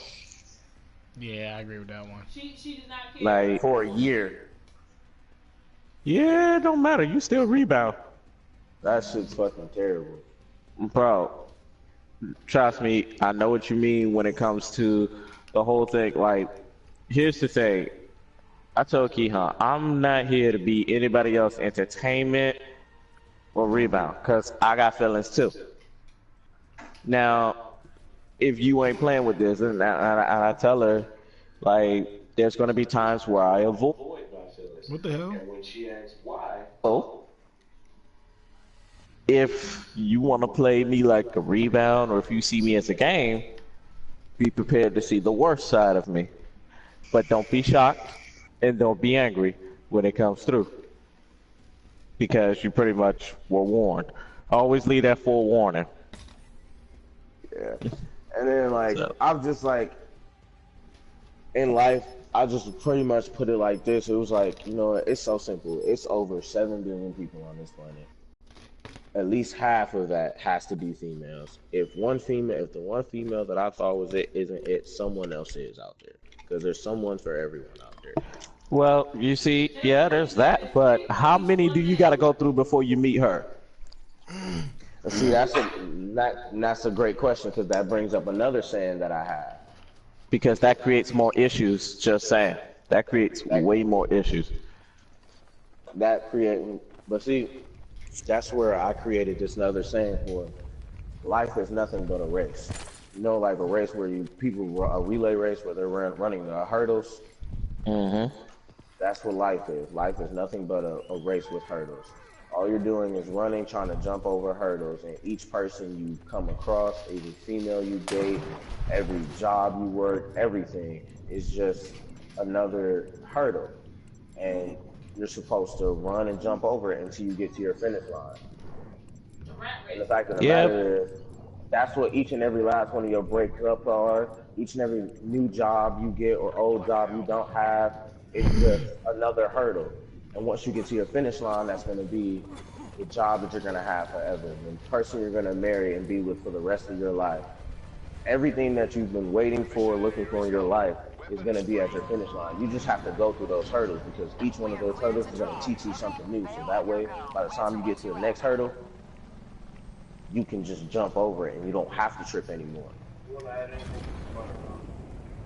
Yeah, I agree with that one. She did not care. Like, For a year. yeah, it don't matter. You still rebound. That shit's fucking terrible. Bro, trust me, I know what you mean when it comes to the whole thing. Like, here's the thing. I told Kehan, I'm not here to be anybody else's entertainment or rebound, because I got feelings too. Now, if you ain't playing with this, and I tell her, like, there's going to be times where I avoid my feelings. What the hell? And when she asks why, well, if you want to play me like a rebound, or if you see me as a game, be prepared to see the worst side of me. But don't be shocked and don't be angry when it comes through, because you pretty much were warned. Always leave that forewarning. Yeah. And then like So- I'm just like in life, I just pretty much put it like this. It was like, you know, it's so simple. It's over 7 billion people on this planet. At least half of that has to be females. If the one female that I thought was it isn't it, someone else is out there. Because there's someone for everyone out there. Well, you see, yeah, there's that, but how many do you got to go through before you meet her? And see, that's a great question, because that brings up another saying that I have. Because that creates more issues, just saying. That creates way more issues. But see, that's where I created this another saying for life is nothing but a race. You know, like a race where a relay race where they're running hurdles. Mm-hmm. That's what life is. Life is nothing but a race with hurdles. All you're doing is running, trying to jump over hurdles, and each person you come across, every female you date, every job you work, everything is just another hurdle. And you're supposed to run and jump over it until you get to your finish line. The rat And the race. fact of the Yep. matter is, that's what each and every last one of your breakups are. Each and every new job you get or old job you don't have, it's just another hurdle. And once you get to your finish line, that's going to be the job that you're going to have forever, the person you're going to marry and be with for the rest of your life. Everything that you've been waiting for, looking for in your life is going to be at your finish line. You just have to go through those hurdles, because each one of those hurdles is going to teach you something new. So that way, by the time you get to the next hurdle, you can just jump over it and you don't have to trip anymore.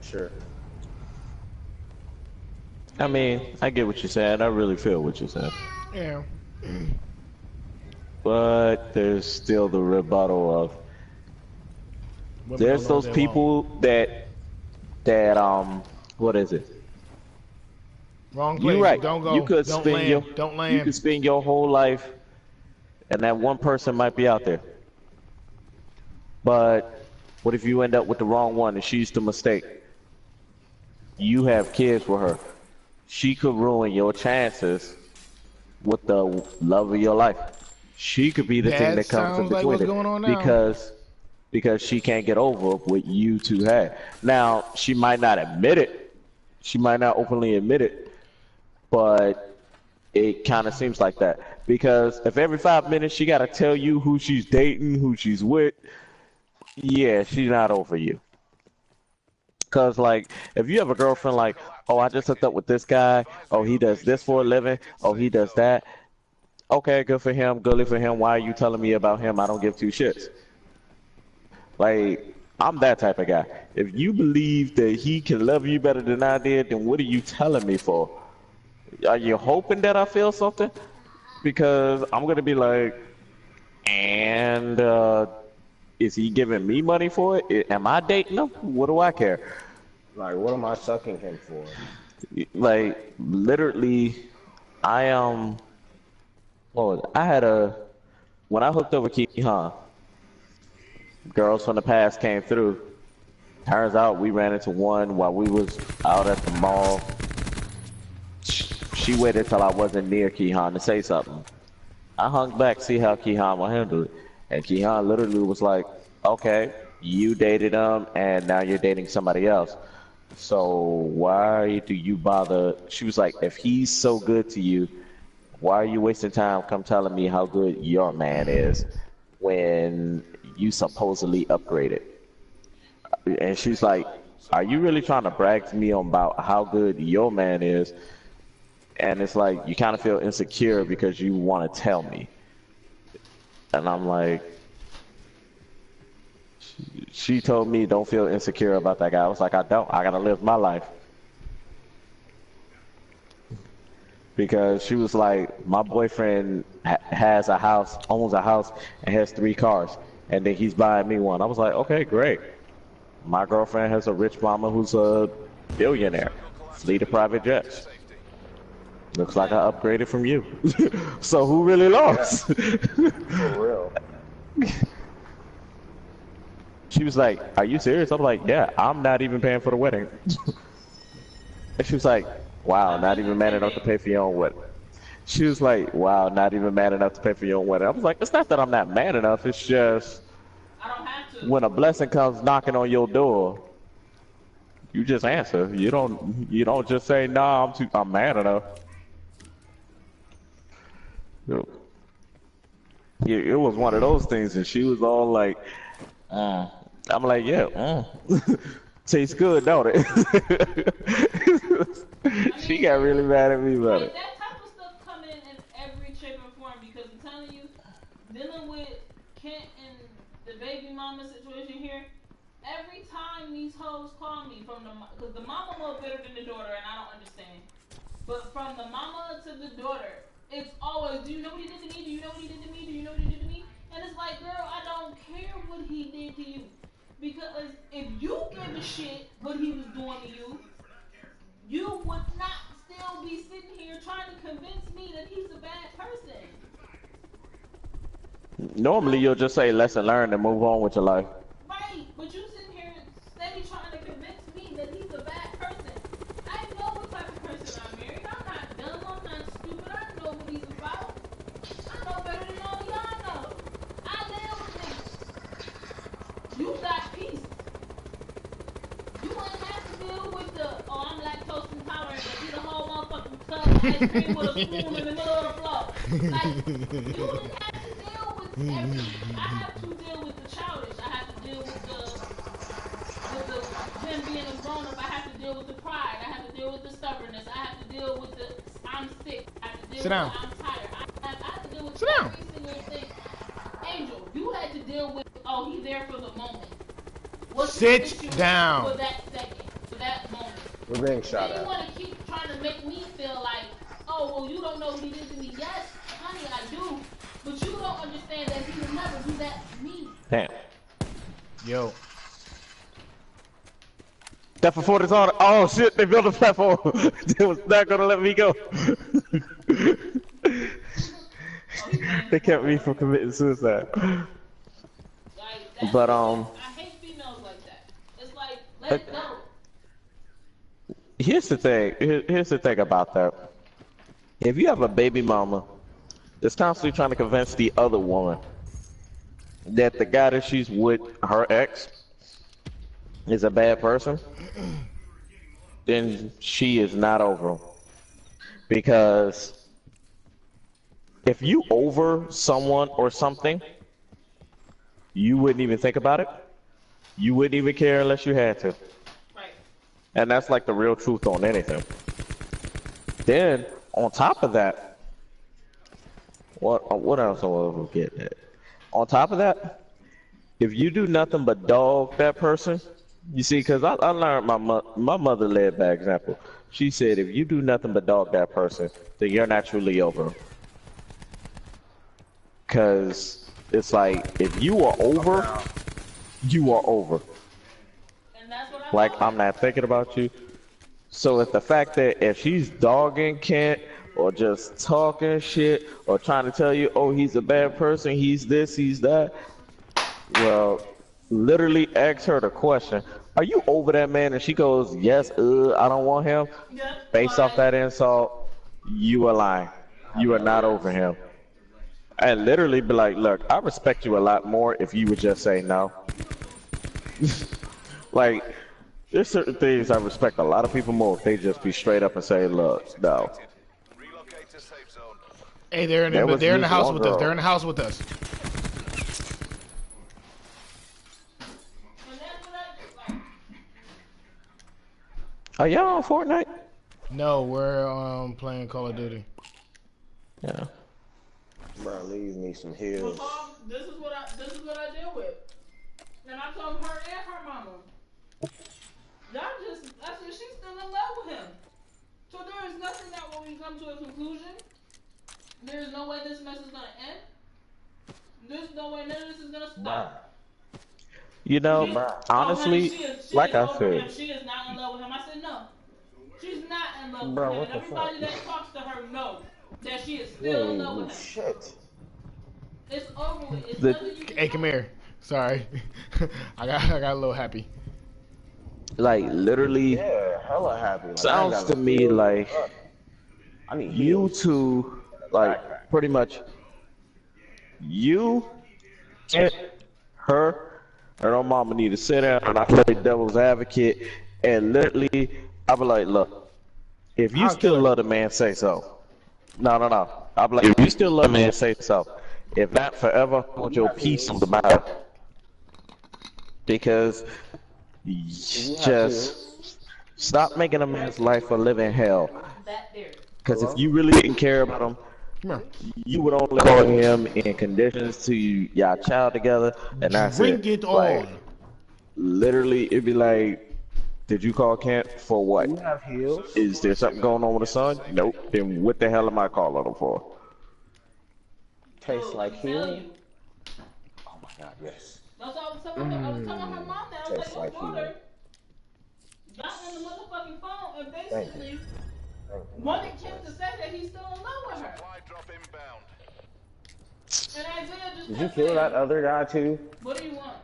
Sure. I mean, I get what you said. I really feel what you said. Yeah. But there's still the rebuttal of Women there's don't know those what they people that what is it? want. Wrong place. You're right. Don't go. You could don't spend land. your Don't you land. could spend your whole life, and that one person might be out there. But What if you end up with the wrong one and she's the mistake? You have kids with her. She could ruin your chances with the love of your life. She could be the thing that comes in like between what's it going on now. because she can't get over what you two had. Now, she might not admit it. She might not openly admit it, but it kind of seems like that. Because if every 5 minutes she got to tell you who she's dating, who she's with, yeah, she's not over you. Because, like, if you have a girlfriend like, oh, I just hooked up with this guy, oh, he does this for a living, oh, he does that, okay, good for him, goodly for him, why are you telling me about him? I don't give two shits. Like, I'm that type of guy. If you believe that he can love you better than I did, then what are you telling me for? Are you hoping that I feel something? Because I'm going to be like, and is he giving me money for it? Am I dating him? What do I care? Like, what am I sucking him for? Like, literally, when I hooked up with Kehan, girls from the past came through. Turns out we ran into one while we was out at the mall. She waited till I wasn't near Kehan to say something. I hung back, see how Kehan will handle it. And Kehan literally was like, okay, you dated him and now you're dating somebody else. So why do you bother? She was like, if he's so good to you, why are you wasting time come telling me how good your man is when you supposedly upgraded? And she's like, are you really trying to brag to me about how good your man is? And it's like, you kind of feel insecure because you want to tell me. And I'm like, she told me don't feel insecure about that guy. I was like, I don't. I gotta live my life. Because she was like, my boyfriend has a house, owns a house, and has 3 cars. And then he's buying me one. I was like, okay, great. My girlfriend has a rich mama who's a billionaire. Fleet of private jets. Looks like I upgraded from you. So who really lost? For real. She was like, are you serious? I'm like, yeah, I'm not even paying for the wedding. And she was like, wow, not even man enough to pay for your own wedding. She was like, wow, not even man enough to pay for your own wedding. I was like, it's not that I'm not man enough, it's just I don't have to. when a blessing comes knocking on your door, you just answer. You don't just say, nah, I'm man enough. It was one of those things, and she was all like, I'm like, yeah, tastes good, don't it? She got really mad at me about it. That type of stuff come in every shape and form because I'm telling you, dealing with Kent and the baby mama situation here, every time these hoes call me because the mama more better than the daughter, and I don't understand. But from the mama to the daughter, it's always, do you know what he did to me? Do you know what he did to me? Do you know what he did to me? And it's like, girl, I don't care what he did to you. Because if you give a shit what he was doing to you, you would not still be sitting here trying to convince me that he's a bad person. Normally, you'll just say lesson learned and move on with your life. Right, but you sitting here steady trying to convince me that he's a bad person. I know what type of person I'm married. I'm not dumb, I'm not stupid. I know what he's about. I know better than all y'all know. I live with niggas. You got peace. You wouldn't have to deal with the, oh, I'm lactose intolerant, but eat a whole motherfucking tub of ice cream with a spoon in the middle of the floor. Like, you didn't have to deal with everything. I have to deal with the childish. I have to deal with him being a grown up. I have to deal with the pride. I have to deal with the stubbornness. I have to deal with the I'm sick. I have to deal with the I'm tired. I have to deal with every single thing. Angel, you had to deal with, oh, he's there for the moment. Sit down. For that second, for that moment. We're being shot You at. want to keep trying to make me feel like, oh, well, you don't know what he did to me. Yes, honey, I do. But you don't understand that he would never do that to me. Damn. Yo. That for 40's on. Oh shit, they built a platform. They was not gonna let me go. They kept me from committing suicide. Like, But I hate females That's dope. Here's the thing. Here's the thing about that. If you have a baby mama that's constantly trying to convince the other woman that the guy that she's with, her ex, is a bad person, then she is not over him. Because if you over someone or something, you wouldn't even think about it. You wouldn't even care unless you had to. Right. And that's like the real truth on anything. Then, on top of that, what else I want to get at? On top of that, if you do nothing but dog that person, you see, because I learned my mother led by example. She said, if you do nothing but dog that person, then you're not truly over them. Because it's like, if you are over, you are over. And that's what Like, I'm not thinking about you. So it's the fact that if she's dogging Kent or just talking shit or trying to tell you, oh, he's a bad person, he's this, he's that, well, literally ask her the question, are you over that man? And she goes, yes, I don't want him. Based off that insult, you are lying. You are not over him. And literally be like, look, I respect you a lot more if you would just say no. Like, there's certain things I respect a lot of people more if they just be straight up and say, look, no. Hey, they're in the house with us. They're in the house with us. Are y'all on Fortnite? No, we're playing Call of Duty. Yeah. Bro, leave me some heals. This is what I deal with. And I told her and her mama. I said she's still in love with him. So there is nothing that when we come to a conclusion, there is no way this mess is gonna end. There's no way none of this is gonna stop. You know, honestly, like I said, she is not in love with him. I said no. She's not in love with him. And everybody that talks to her knows that she is still in love with him. Shit. It's over with. It's nothing you can Hey, come here. Sorry, I got a little happy. like literally, Yeah, hella happy. Like, sounds to me like I need you heals. two, like pretty much, you and her and her mama need to sit down and I play devil's advocate and literally I be like, look, if you still love the man, say so. No. I be like, if you still love the man, say so. If not, forever hold your peace on the matter. Because just stop making a man's life a living hell. Because if you really didn't care about him, you would only call him in conditions to y'all child together, and that's Drink it. it Like, on. literally, it'd be like, did you call Kent for what? You have heals? Is there something going on with the son? Nope. Then what the hell am I calling him for? Tastes like healing? Oh my god, yes. That's all I was telling her. I was telling her mom that. I was Tastes like, like your daughter healing. got on the motherfucking phone and basically wanted Kim to say that he's still in love with her. And Isaiah just Did you kill that other guy too? What do you want?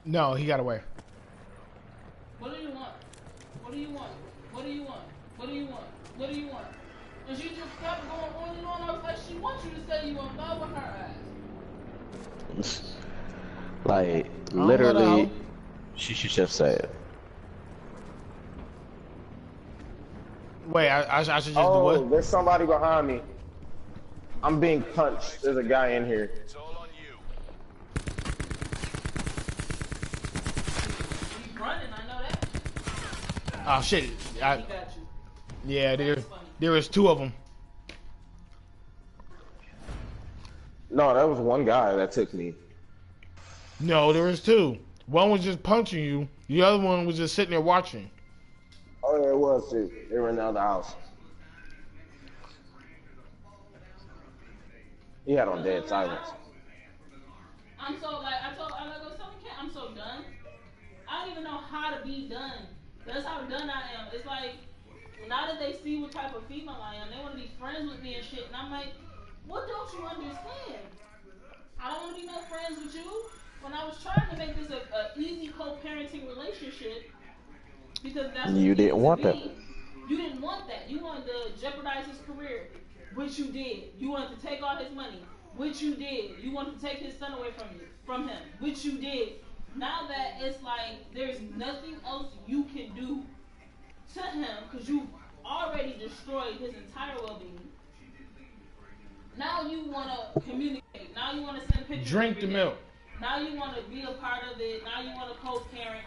No, he got away. What do you want? What do you want? What do you want? What do you want? What do you want? And she just kept going on and on. I was like, she wants you to say you in love with her ass. Like, literally, she should just say it. Wait, I should just do Oh, what? there's somebody behind me. I'm being punched. There's a guy in here. It's all on you. He's running, I know that. Oh shit! He got you. Yeah, there was two of them. No, that was one guy that took me. No, there was two. One was just punching you. The other one was just sitting there watching. Oh, yeah, it was too. They were in the other house. He had on dead silence. I'm so like I was telling Ken, I'm so done. I don't even know how to be done. That's how done I am. It's like now that they see what type of female I am, they want to be friends with me and shit. And I'm like, what don't you understand? I don't want to be no friends with you. When I was trying to make this a easy co-parenting relationship, because that's what You it didn't needs want to that. be. You didn't want that. You wanted to jeopardize his career, which you did. You wanted to take all his money, which you did. You wanted to take his son away from him, which you did. Now that it's like there's nothing else you can do to him because you've already destroyed his entire well-being. Now you want to communicate. Now you want to send pictures. Drink the milk. Now you want to be a part of it. Now you want to co-parent.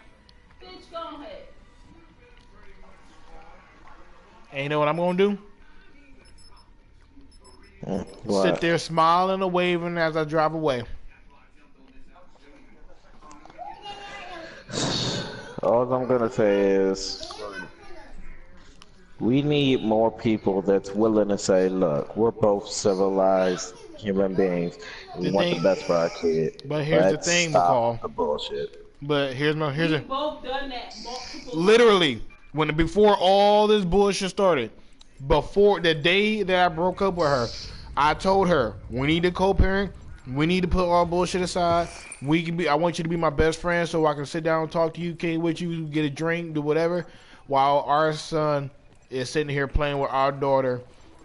Bitch, go ahead. And you know what I'm gonna do? What? Sit there smiling and waving as I drive away. All I'm gonna say is, we need more people that's willing to say, look, we're both civilized human beings. We want the best for our kid. But here's the Let's thing, stop McCall. the bullshit. But here's We've both done that multiple literally before all this bullshit started, before the day that I broke up with her, I told her we need to co-parent. We need to put all bullshit aside. I want you to be my best friend so I can sit down and talk to you, Kate, with you, get a drink, do whatever, while our son is sitting here playing with our daughter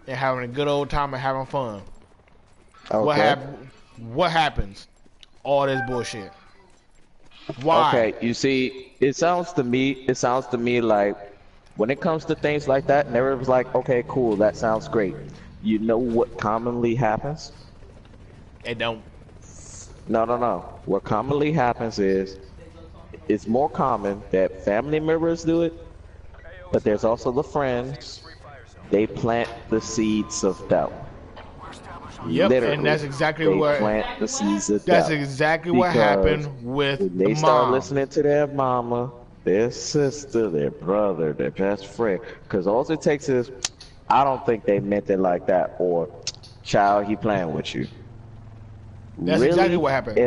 and having a good old time and having fun. Okay. What happens? All this bullshit. Why? Okay, you see, it sounds to me like when it comes to things like that, and everyone's like, okay, cool, that sounds great. You know what commonly happens? It don't. No. What commonly happens is, it's more common that family members do it, but there's also the friends. They plant the seeds of doubt. Yep, Literally, and that's exactly they what. plant the seeds of That's doubt. exactly what happened with When they the start mom. listening to their mama, their sister, their brother, their best friend, because all it takes is, I don't think they meant it like that, or child, he playing with you. That's Really, exactly what happened.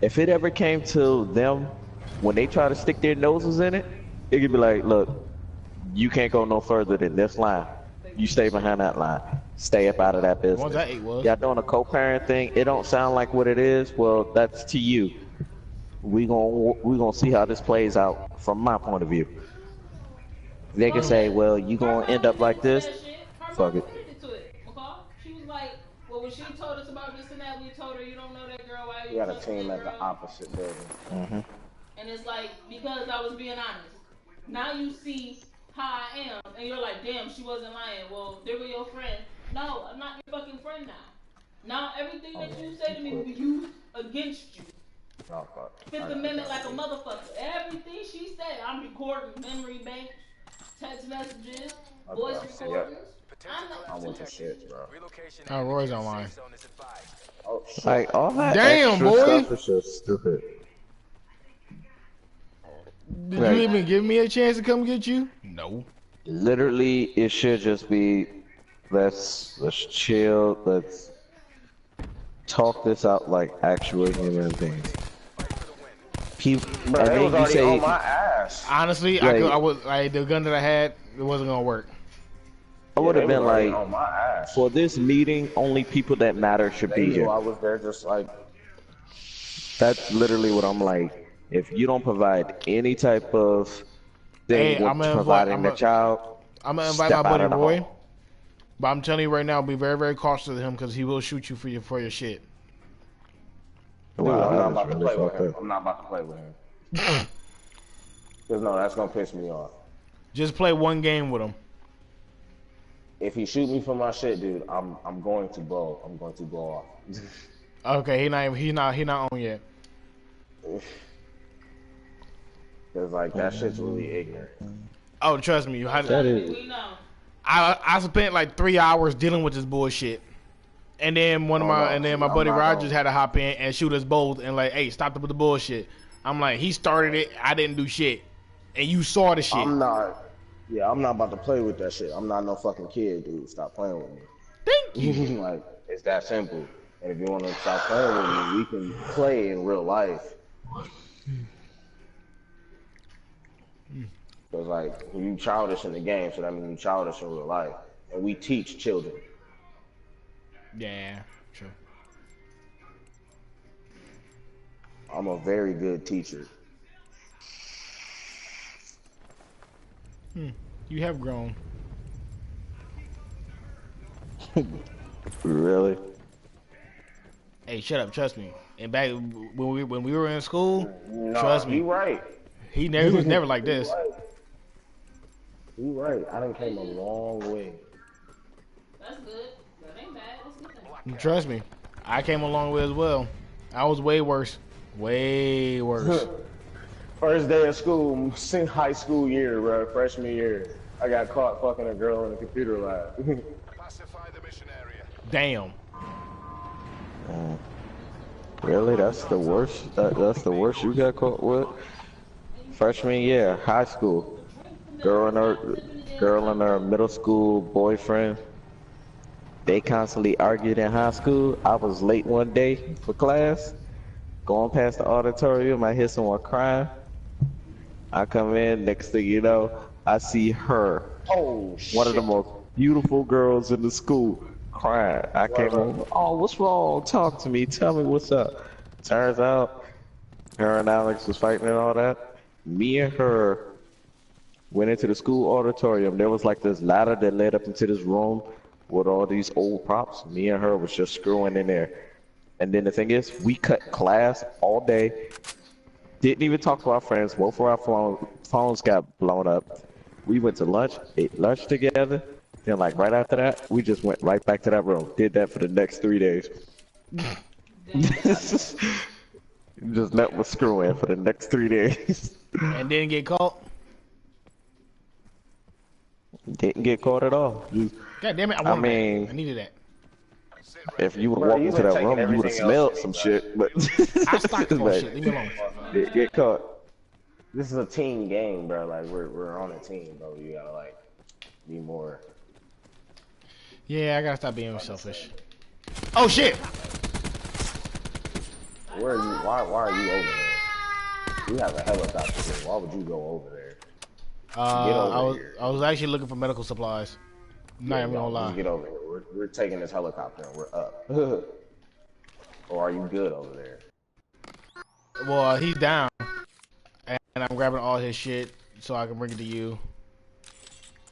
If it ever came to them, when they try to stick their noses in it, it could be like, look, you can't go no further than this line. You stay behind that line. Stay up out of that business. What that eight was. Y'all doing a co-parent thing. It don't sound like what it is. Well, that's to you. We gonna see how this plays out from my point of view. They can say, well, you gonna end up like this. Fuck it. She was like, well, when she told us about this and that, we told her, you don't know that girl. Why are You you got a trusting team that at the girl? opposite building. And it's like, because I was being honest. Now you see how I am, and you're like, damn, she wasn't lying. Well, there go your friend. No, I'm not your fucking friend now. Now everything that you say to me will be used against you. Oh, fuck. Fifth Amendment like a motherfucker. Everything she said, I'm recording memory banks, text messages, voice recordings. I want your shit, bro. Oh, Roy's online. Oh, shit. Like all that Damn, extra boy. stuff is just stupid. Did Right. you even give me a chance to come get you? No. Literally, it should just be, let's chill, let's talk this out like actual human beings. People, Bro, and they then was you already say, on my ass. Honestly, the gun that I had, it wasn't gonna work. I would have They been was already like, on my ass. for this meeting, only people that matter should They be knew here. I was there just like, That's literally what I'm like. If you don't provide any type of thing Hey, with providing the child, I'm gonna invite my step out buddy of the Roy. hall. But I'm telling you right now, be very, very cautious of him because he will shoot you for your shit. dude, Wow, I'm that not is about to really play with fucked him. up. I'm not about to play with him. Cause no, that's gonna piss me off. Just play one game with him. If he shoot me for my shit, dude, I'm going to blow. I'm going to blow off. Okay, he's not on yet. Cause like that shit's really ignorant. Oh, trust me, That is. We know. I spent like 3 hours dealing with this bullshit. And then my buddy I'm not Rogers gonna- had to hop in and shoot us both and like, hey, stop the bullshit. I'm like, he started it, I didn't do shit. And you saw the shit. I'm not about to play with that shit. I'm not no fucking kid, dude. Stop playing with me. Thank you. Like, it's that simple. And if you want to stop playing with me, we can play in real life. Because, like, you childish in the game, so that means you childish in real life. And we teach children. Yeah, sure. I'm a very good teacher. You have grown. Really? Hey, shut up. Trust me. And back when we were in school, No, trust me, you right. he was never like this. You right. I done came a long way. That's good. That ain't bad. That's a good thing. Trust me, I came a long way as well. I was way worse. Way worse. First day of school, high school year, bro, freshman year. I got caught fucking a girl in the computer lab. Classify the mission area. Damn. Really? That's the worst? That's the worst you got caught with? Freshman year, high school. Girl and her middle school boyfriend. They constantly argued in high school. I was late one day for class. Going past the auditorium, I hear someone crying. I come in, next thing you know, I see her. Oh, shit. One of the most beautiful girls in the school crying. I came over, oh, what's wrong? Talk to me, tell me what's up. Turns out, her and Alex was fighting and all that. Me and her went into the school auditorium. There was like this ladder that led up into this room with all these old props. Me and her was just screwing in there. And then the thing is, we cut class all day. Didn't even talk to our friends. Both of our phones got blown up. We went to lunch, ate lunch together. Then like right after that, we just went right back to that room. Did that for the next 3 days. Just met with screwing for the next 3 days. And didn't get caught. Didn't get caught at all. God damn it! I needed that. If you would Bro, walk you into been that taking room, you would have everything else smelled some shit. But I stocked for shit. Leave me alone. Get caught. This is a team game, bro. Like, we're on a team, bro. You gotta, like, be more. Yeah, I gotta stop being selfish. Oh shit! Where are you? Why are you over there? You have a helicopter here. Why would you go over there? I was actually looking for medical supplies. Not even gonna lie. Just get over here. We're taking this helicopter and we're up. Or are you good over there? Well, he's down, and I'm grabbing all his shit so I can bring it to you.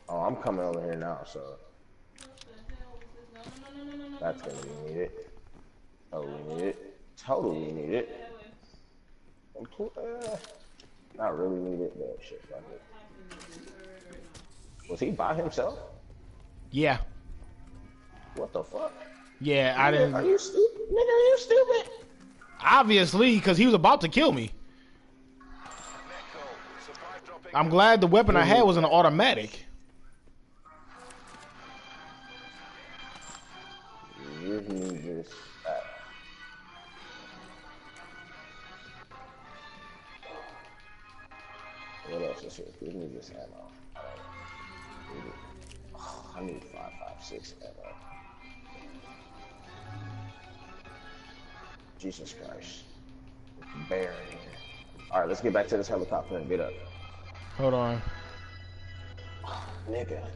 Oh, I'm coming over here now, so that's gonna be needed. Totally need it. Totally need it. Not really need it, but shit, fuck it. Was he by himself? Yeah. What the fuck? Yeah, I didn't. Are you stupid? Nigga, are you stupid? Obviously, because he was about to kill me. I'm glad the weapon I had was an automatic. Give me this back. What else is here? Give me this ammo. I need 5.56 ammo. Jesus Christ. Bear in here. Alright, let's get back to this helicopter and get up. Hold on. Nigga.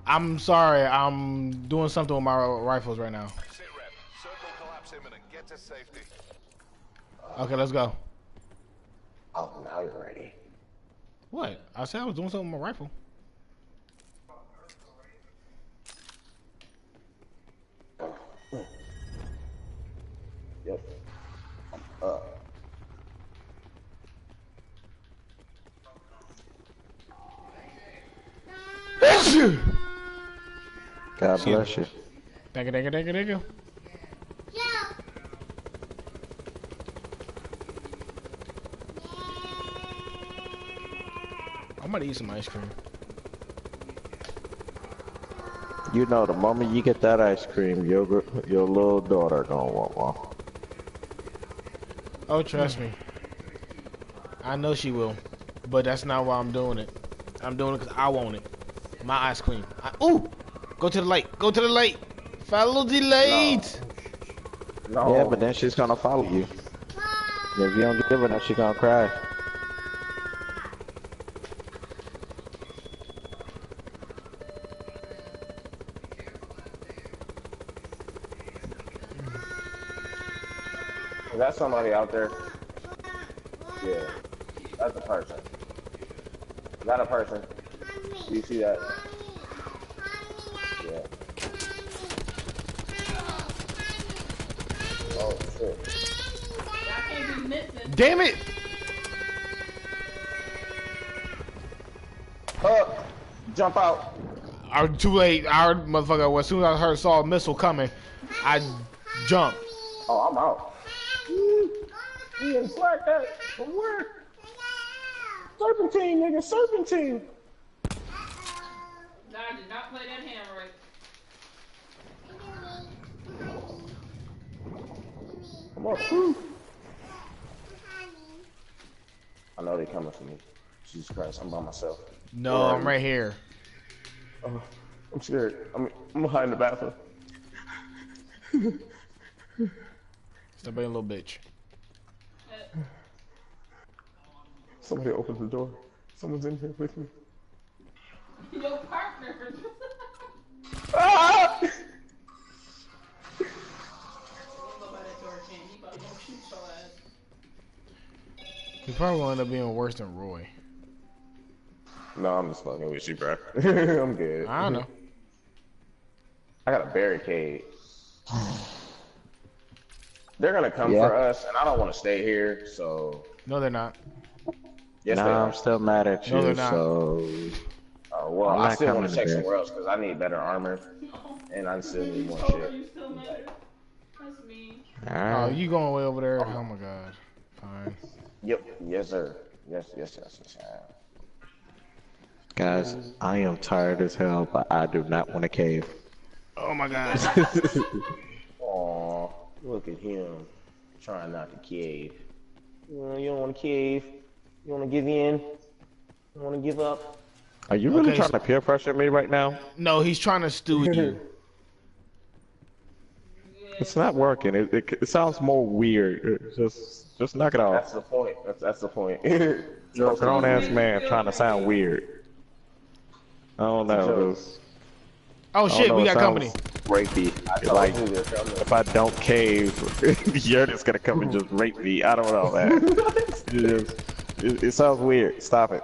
I'm sorry. I'm doing something with my rifles right now. Sit rep. Circle collapse imminent. Get to safety. Okay, let's go. Oh, now you're ready. What? I said I was doing something with my rifle. Yep. I'm up. God bless you. Thank you. I'm gonna eat some ice cream. You know, the moment you get that ice cream, your little daughter gonna want one. Oh, trust me. I know she will. But that's not why I'm doing it. I'm doing it because I want it. My ice cream. Ooh! Go to the light. Go to the light. Follow the light. No. Yeah, but then she's gonna follow you. If you don't give her that, she's gonna cry. Is that somebody out there? Yeah. That's a person. Is that a person? Do you see that? Yeah. Oh shit. I can't be missing. Damn it! Jump out. Too late. Our motherfucker. As soon as I saw a missile coming, I jumped. Oh, I'm out. You didn't slack that. From where? Serpentine, nigga, serpentine. God did not play that hand right. Come on. I know they coming for me. Jesus Christ, I'm by myself. No, I'm right here. I'm scared. I'm behind the bathroom. Stop being a little bitch. Somebody open the door. Someone's in here with me. Your partner. Ah! He probably will end up being worse than Roy. No, I'm just fucking with you, bro. I'm good. I don't know. I got a barricade. They're gonna come for us, and I don't want to stay here, so. No, they're not. Yes, nah, they are. I'm still mad at you, No, they're not. so. Well, I'm I not still want coming to check there. somewhere else because I need better armor, and I still need more shit. You still mad? That's me. Oh, Alright. you going way over there? Oh my god. Fine. Yep. Yes, sir. Yes, I am. Guys, I am tired as hell, but I do not want to cave. Oh my god. Aw, look at him trying not to cave. You don't want to cave. You want to give in. You want to give up. Are you really Okay, trying to peer pressure me right now? No, he's trying to stew you. It's not working. It sounds more weird. Just knock it off. That's the point. That's the point. You're a grown ass man trying to sound weird. I don't know. Oh I don't shit, know, we it got sounds company. Rapey. Like, if I don't cave, you're just gonna come and just rape me. I don't know, man. It sounds weird. Stop it.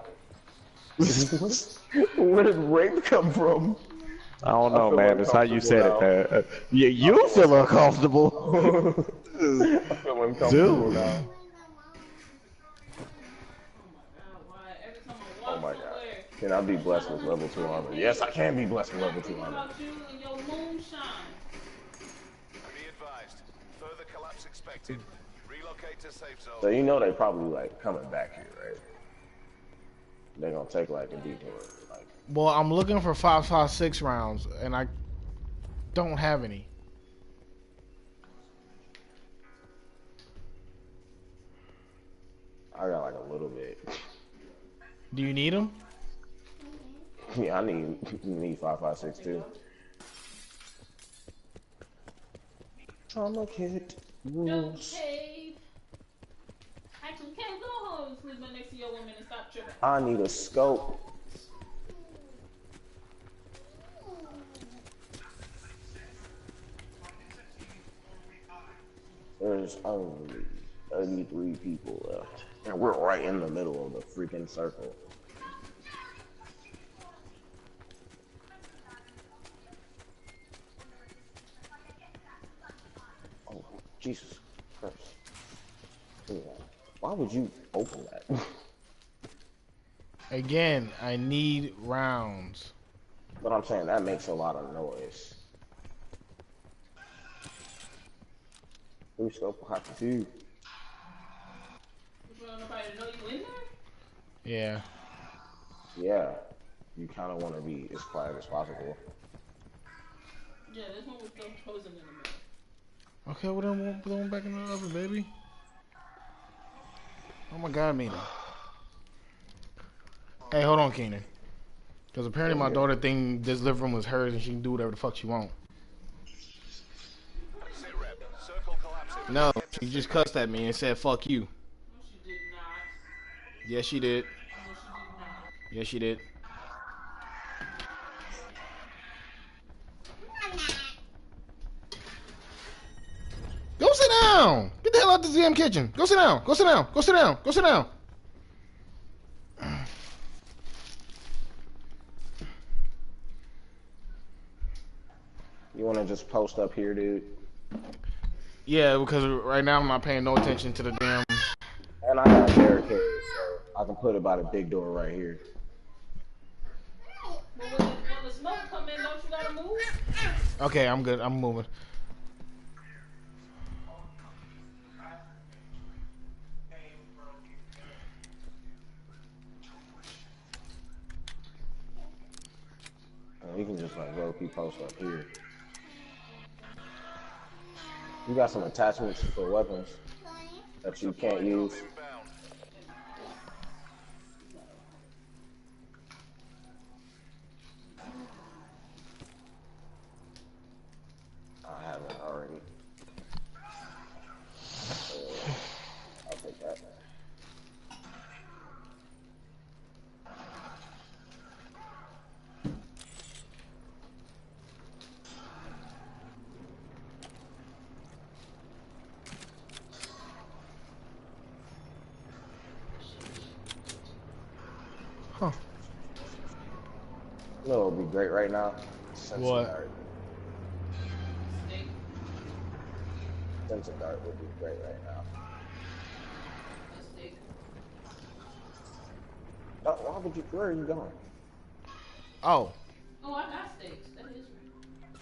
Where did rape come from? I don't know, feel man. It's how you said uncomfortable it, man. Yeah, you feel uncomfortable. I feel uncomfortable Dude. now. Oh my God. Can I be blessed with level 2 armor? Yes, I can be blessed with level 2 armor. About you and your moonshine. Be advised. Further collapse expected. Relocate to safe zone. So you know they probably like coming back here, right? They're gonna take like a detour. Like, Well, I'm looking for 5.56 rounds, and I don't have any. I got like a little bit. Do you need them? Yeah, I need 5.56 too. Trauma kit Don't rules. cave. Actually, can't go home and sleep right next to your woman and stop tripping. I need a scope. There's only 33 people left. And we're right in the middle of the freaking circle. Oh, Jesus Christ. Yeah. Why would you open that? Again, I need rounds. But I'm saying that makes a lot of noise. Who scope will have to do? You want nobody to know you in there? Yeah. Yeah. You kind of want to be as quiet as possible. Yeah, this one was still frozen in the middle. Okay, well then we'll put them back in the oven, baby. Oh my god, Mina. Hey, hold on, Keenan. Because apparently my daughter think this living room was hers and she can do whatever the fuck she want. Sit rep. Circle collapse imminent. No, Get to she safe just cussed at me and said, fuck you. No, she did not. Yes, she did. No, she did not. Yes, she did. Go sit down. Get the hell out the damn kitchen. Go sit down. Go sit down. Go sit down. Go sit down. You wanna just post up here, dude? Yeah, because right now I'm not paying no attention to the damn. And I got a barricade, so I can put it by the big door right here. But when the smoke come in, don't you gotta move? Okay, I'm good. I'm moving. And we can just like low-key post up here. You got some attachments for weapons that you can't use. Inbound. I haven't already. I'll take that. Huh. You know what would be great right now? Sensor What? dart. Steak. Sensor dart would be great right now. A steak. Why would you? Where are you going? Oh, Oh, I got steaks. That is right.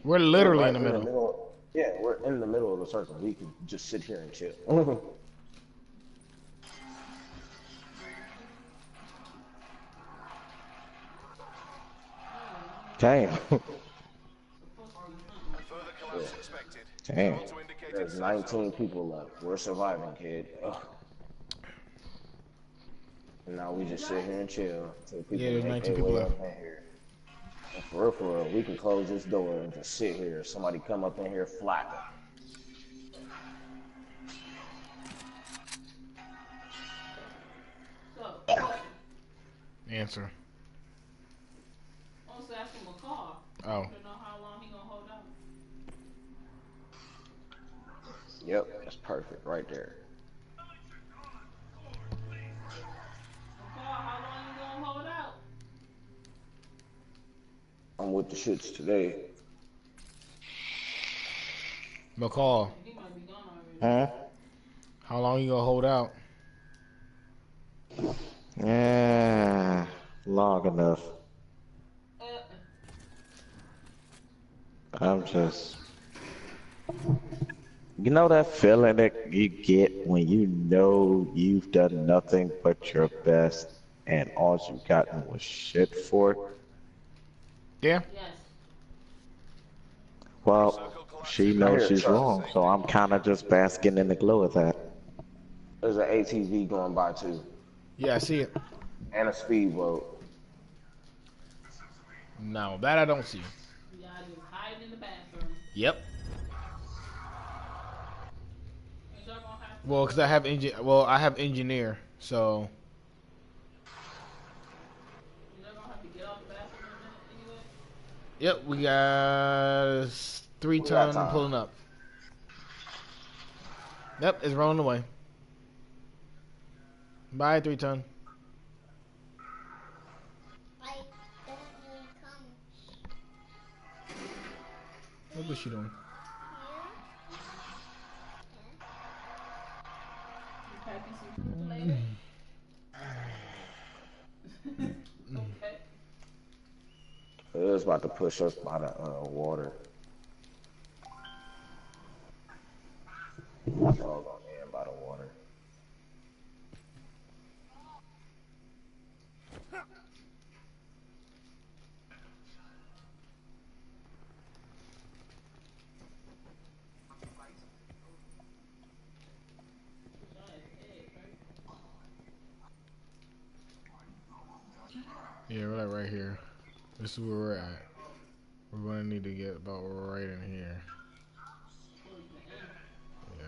we're literally We're in the middle. Yeah, we're in the middle of the circle. We can just sit here and chill. Damn. Further collapse expected. Damn. To indicated There's safe 19 zone. people left. We're surviving, kid. Ugh. And now we just sit here and chill until people Yeah, there's make 19 their people way left. up in here. And for real, we can close this door and just sit here. Somebody come up in here flapping. So, question. Answer. I was asking McCall. Oh. To know how long he gonna hold out. Yep, that's perfect right there. McCall, how long you gonna hold out? I'm with the shits today. McCall, He might be gone already. Huh? how long you gonna hold out? Yeah, long enough. Uh, I'm just, you know that feeling that you get when you know you've done nothing but your best and all you gotten was shit for it? Yeah. yes. Well, she I knows hear a she's truck. wrong, so I'm kind of just basking in the glow of that. There's an ATV going by too, Yeah, I see it. and a speedboat. No, that I don't see. Y'all just hiding in the bathroom. Yep. And y'all gonna have to. Well, cause I have I have engineer, so You're gonna have to get out the bathroom in a minute anyway. yep, we got 3-ton time. pulling up. Yep, it's rolling away. Bye, 3-ton. What was she doing? You packing some food later? Okay. It was about to push us by the water. It's all going in by the water. Yeah, we're like right here. This is where we're at. We're gonna need to get about right in here. Yeah.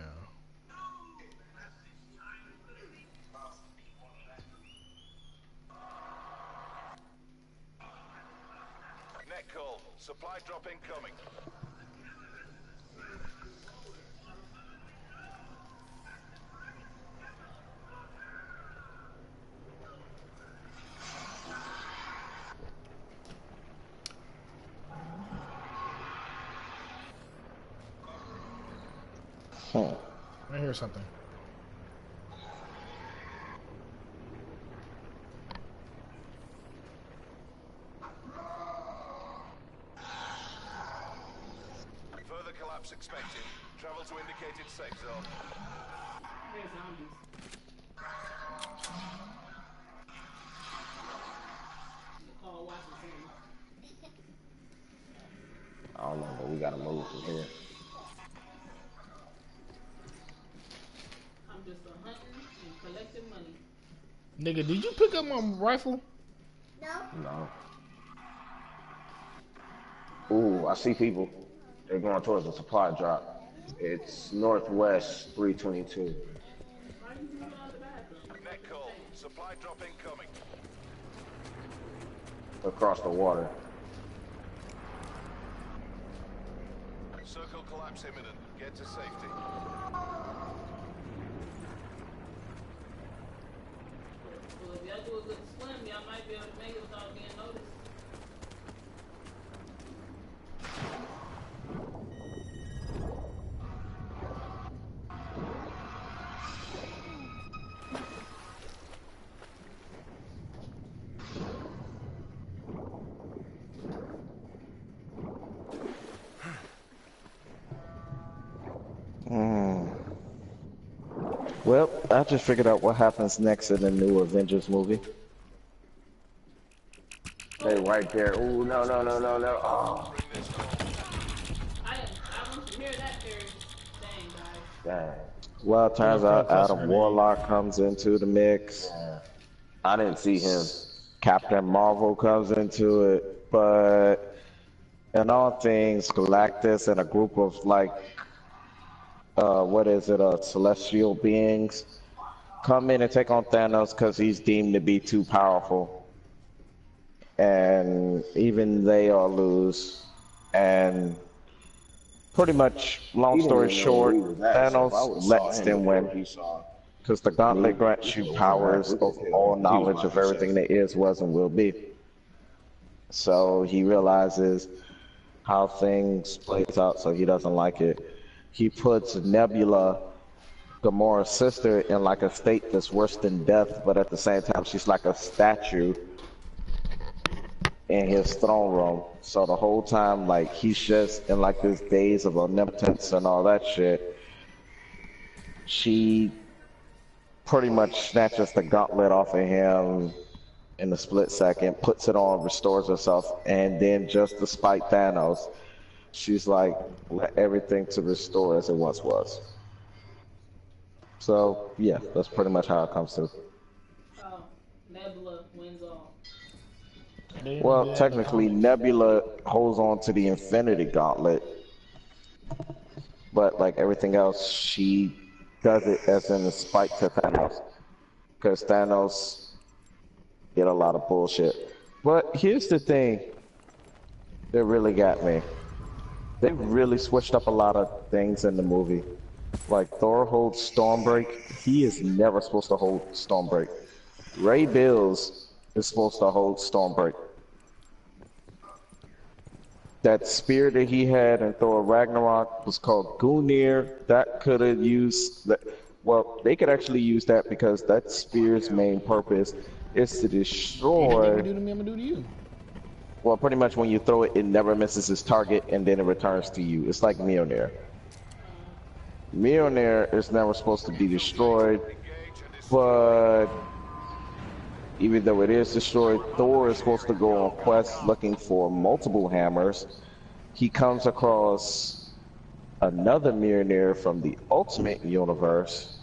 Net call. Supply drop incoming. Hmm. I hear something. Further collapse expected. Travel to indicated safe zone. There's zombies. Call Washington. I don't know, but we gotta move from here. I'm just hunting and collecting money. Nigga, did you pick up my rifle? No. Ooh, I see people. They're going towards the supply drop. It's northwest 322. Why are you moving out the bathroom? Net call. Supply drop incoming. Across the water. Circle collapse imminent. Get to safety. Well, if y'all do a good swim, y'all might be able to make it without being noticed. Well, I just figured out what happens next in the new Avengers movie. Hey, right there. Ooh, no. Oh, I want to hear that very thing, guys. dang. Well, it turns out Adam Warlock comes into the mix. Yeah. I didn't see him. Captain Marvel comes into it, but in all things, Galactus and a group of celestial beings come in and take on Thanos because he's deemed to be too powerful. And even they all lose. And pretty much, long story short, Thanos lets them win. Because the gauntlet grants you powers of all knowledge of everything that is, was, and will be. So he realizes how things plays out, so he doesn't like it. He puts Nebula, Gamora's sister, in like a state that's worse than death, but at the same time she's like a statue in his throne room. So the whole time, like, he's just in like this daze of omnipotence and all that shit. She pretty much snatches the gauntlet off of him in a split second, puts it on, restores herself, and then just to spite Thanos, she's like, let everything to restore as it once was. So, yeah, that's pretty much how it comes to. Oh, Nebula wins all. Well, technically, Nebula holds on to the Infinity Gauntlet, but like everything else, she does it as in a spite to Thanos, because Thanos did a lot of bullshit. But here's the thing that really got me. They really switched up a lot of things in the movie. Like Thor holds Stormbreak. He is never supposed to hold Stormbreak. Ray Bills is supposed to hold Stormbreak. That spear that he had in Thor Ragnarok was called Gungnir. That could have used that. Well, they could actually use that because that spear's main purpose is to destroy. You do to me, I'm gonna do to you. Well, pretty much when you throw it, it never misses its target, and then it returns to you. It's like Mjolnir. Mjolnir is never supposed to be destroyed, but even though it is destroyed, Thor is supposed to go on quests looking for multiple hammers. He comes across another Mjolnir from the Ultimate Universe,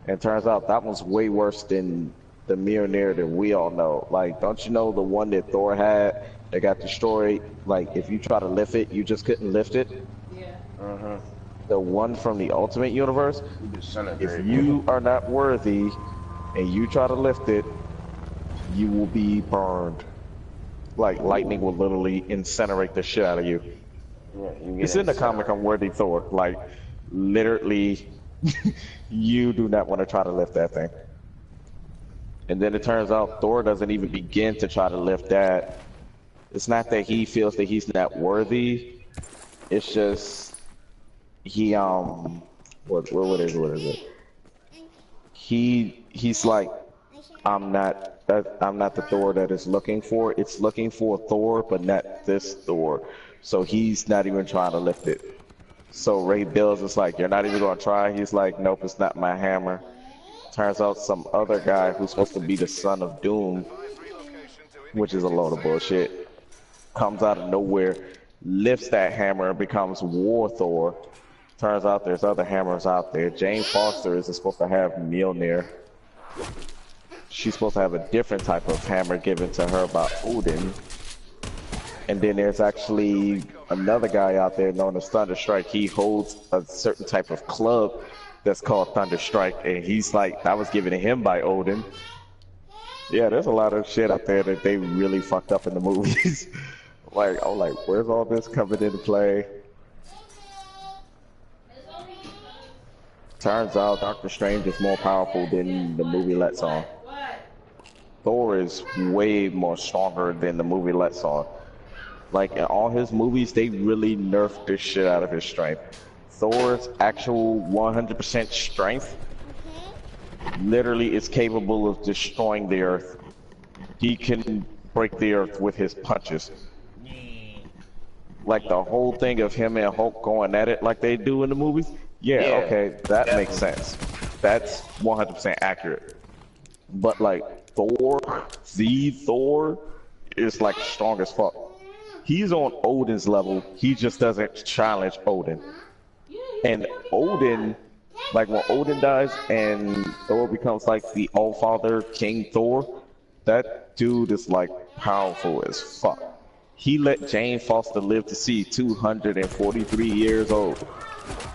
and turns out that one's way worse than the Mjolnir that we all know. Like, don't you know the one that Thor had that got destroyed? Like, if you try to lift it, you just couldn't lift it. Yeah. The one from the Ultimate Universe, if you are not worthy and you try to lift it, you will be burned. Like, lightning will literally incinerate the shit out of you. Yeah, It's in the comic Unworthy Thor. Like, literally, you do not want to try to lift that thing. And then it turns out Thor doesn't even begin to try to lift that. It's not that he feels that he's not worthy. It's just he What is it? He's like, I'm not the Thor that it's looking for. It's looking for Thor, but not this Thor. So he's not even trying to lift it. So Ray Bills is like, you're not even gonna try. He's like, nope, it's not my hammer. Turns out some other guy who's supposed to be the son of Doom, which is a load of bullshit, comes out of nowhere, lifts that hammer and becomes War Thor. Turns out there's other hammers out there. Jane Foster isn't supposed to have Mjolnir. She's supposed to have a different type of hammer given to her by Odin. And then there's actually another guy out there known as Thunderstrike. He holds a certain type of club that's called Thunderstrike, and he's like, that was given to him by Odin. Yeah, there's a lot of shit out there that they really fucked up in the movies. Like, I'm like, where's all this coming into play? Turns out Doctor Strange is more powerful than the movie lets on. Thor is way more stronger than the movie lets on. Like, in all his movies, they really nerfed the shit out of his strength. Thor's actual 100% strength literally is capable of destroying the earth. He can break the earth with his punches. Like the whole thing of him and Hulk going at it like they do in the movies, yeah, okay, that makes sense. That's 100% accurate. But like Thor, the Thor, is like strong as fuck. He's on Odin's level, he just doesn't challenge Odin. And Odin, like when Odin dies and Thor becomes like the All-Father King Thor, that dude is like powerful as fuck. He let Jane Foster live to see 243 years old.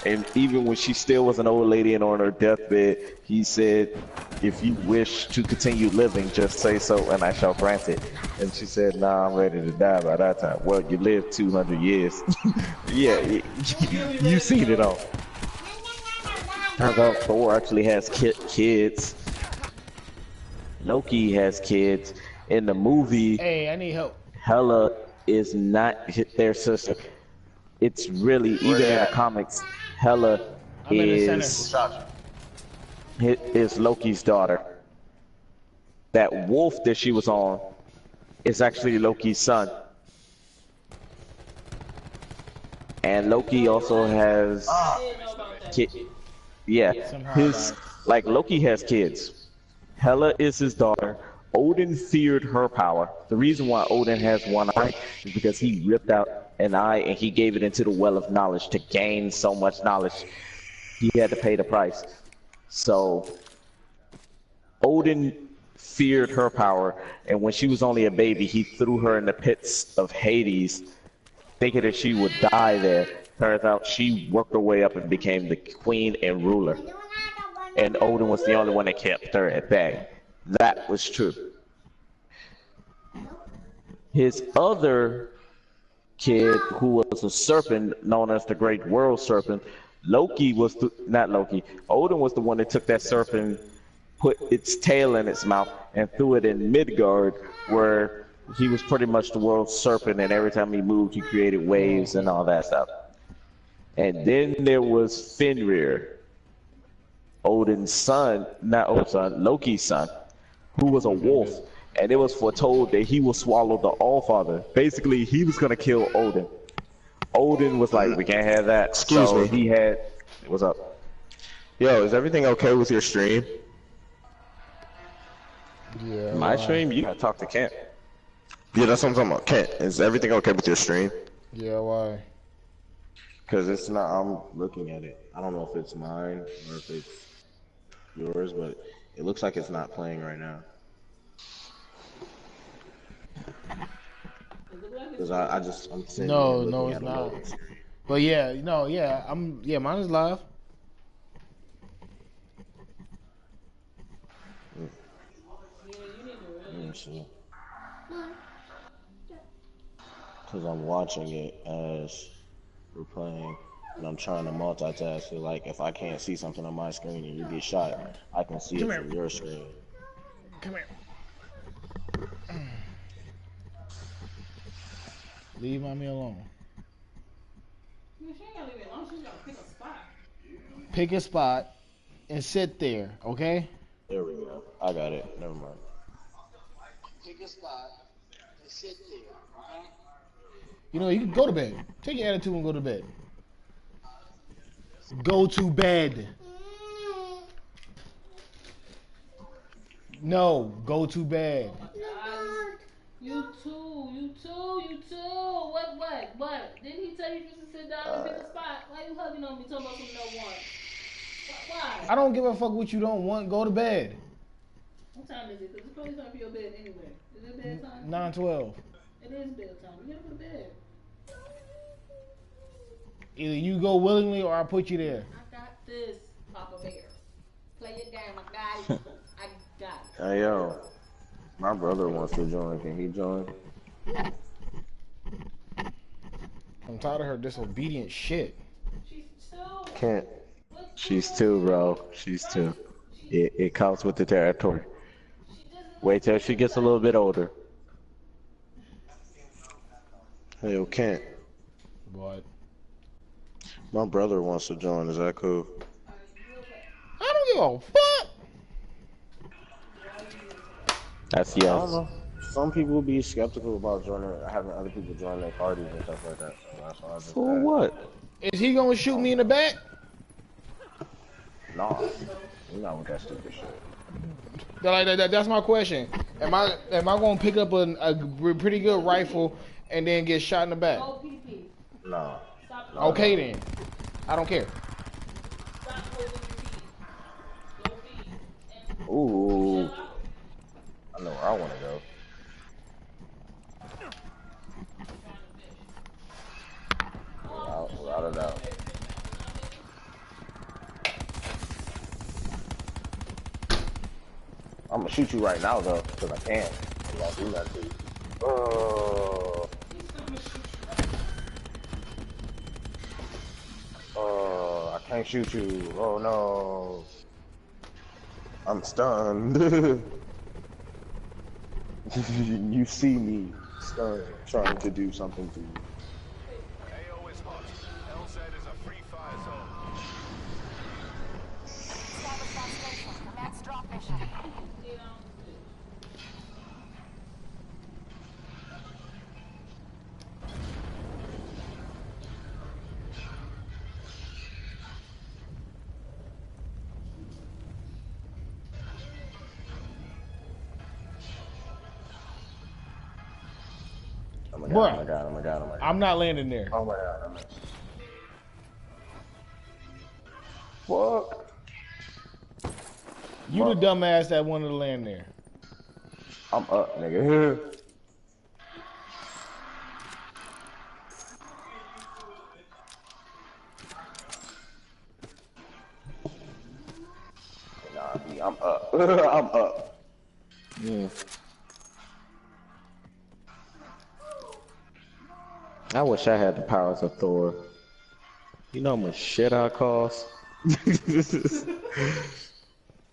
And even when she still was an old lady and on her deathbed, he said, if you wish to continue living, just say so and I shall grant it. And she said, nah, I'm ready to die by that time. Well, you lived 200 years. Yeah, you seen it all. Turns out Thor actually has kids. Loki has kids. In the movie, Hey, I need help. Hela is not their sister. It's really, even in the comics, Hela is Loki's daughter. That wolf that she was on is actually Loki's son. And Loki also has like Loki has kids. Hela is his daughter. Odin feared her power. The reason why Odin has one eye is because he ripped out an eye and he gave it into the well of knowledge. To gain so much knowledge, he had to pay the price. So Odin feared her power, and when she was only a baby, he threw her in the pits of Hades, thinking that she would die there. Turns out she worked her way up and became the queen and ruler. And Odin was the only one that kept her at bay. That was true. His other kid, who was a serpent known as the Great World Serpent, Odin was the one that took that serpent, put its tail in its mouth, and threw it in Midgard, where he was pretty much the world's serpent, and every time he moved, he created waves and all that stuff. And then there was Fenrir, Odin's son, not Odin's son, Loki's son, who was a wolf, and it was foretold that he will swallow the All-Father. Basically, he was gonna kill Odin. Odin was like, we can't have that. Excuse me. He had, what's up? Yo, is everything okay with your stream? Yeah. My stream, you gotta talk to Kent. Yeah, that's what I'm talking about. Kent, is everything okay with your stream? Yeah, why? Because it's not, I'm looking at it. I don't know if it's mine or if it's yours, but it looks like it's not playing right now. Because I'm sitting No, here no, looking it's at a not. loading screen. But yeah, no, yeah, mine is live. Let me see. Because I'm watching it as we're playing, and I'm trying to multitask. So like, if I can't see something on my screen and you get shot, I can see it from your screen. Come here. Leave mommy alone. She ain't gotta leave it alone. She's gotta pick a spot. Pick a spot and sit there, okay? There we go. I got it. Never mind. Pick a spot and sit there, okay? You know, you can go to bed. Take your attitude and go to bed. Go to bed. No, go to bed. You too. What? Didn't he tell you just to sit down and pick a spot? Why you hugging on me talking about something you don't want? Why? I don't give a fuck what you don't want. Go to bed. What time is it? Because it's probably time for your bed anyway. Is it bedtime? 9:12. It is bedtime. You gotta go to bed. Either you go willingly or I put you there. I got this, Papa Bear. Play your game. I got it. I got it. Hey yo, my brother wants to join. Can he join? I'm tired of her disobedient shit. She's two. Can't. She's two, bro. She's two. It comes with the territory. Wait till she gets a little bit older. Hey yo, can't. What? My brother wants to join. Is that cool? I don't give a fuck. That's I don't yes. know. Some people be skeptical about joining, having other people join their parties and stuff like that. So that's why I just For asked. what? Is he gonna shoot me in the back? Nah, you're not with that stupid shit. That's my question. Am I gonna pick up a pretty good rifle and then get shot in the back? Go pee-pee. Nah. Stop. Okay then. I don't care. Stop holding your feet. Go pee. Ooh. I know where I want to go. Without a doubt. I'm gonna shoot you right now though, because I can. I'm gonna do that to you. I can't shoot you. Oh no. I'm stunned. You see me stunned, trying to do something to you. AO is hot. LZ is a free fire zone. Establish that station. Commence drop mission. Oh my Bruh. god, oh my god, oh my god, oh my god. I'm not landing there. Oh my god, oh my god. Fuck. You the dumbass that wanted to land there. I'm up, nigga. Nah, B, I'm up. I'm up. Yeah. I wish I had the powers of Thor. You know how much shit I cause?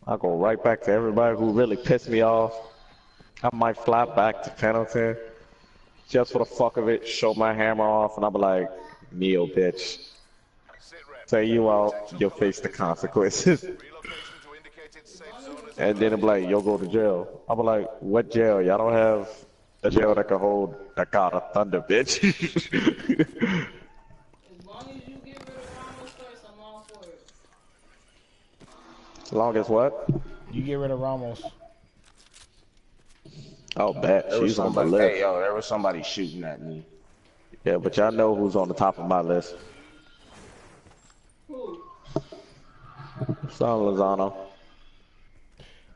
I'll go right back to everybody who really pissed me off. I might fly back to Pendleton just for the fuck of it, show my hammer off, and I'll be like, Neo, bitch. Sit rep. Say you out, you'll face the consequences. Relocation to indicated safe zone is And then it'll be like, you'll go to jail. I'll be like, what jail? Y'all don't have a jail that can hold that God of Thunder, bitch. As long as you get rid of Ramos first, I'm all for it. As long as what? You get rid of Ramos. Oh, bet. There was She's on the somebody, list. hey, yo, there was somebody shooting at me. Yeah, but y'all know who's on the top of my list. Who? Son Lozano.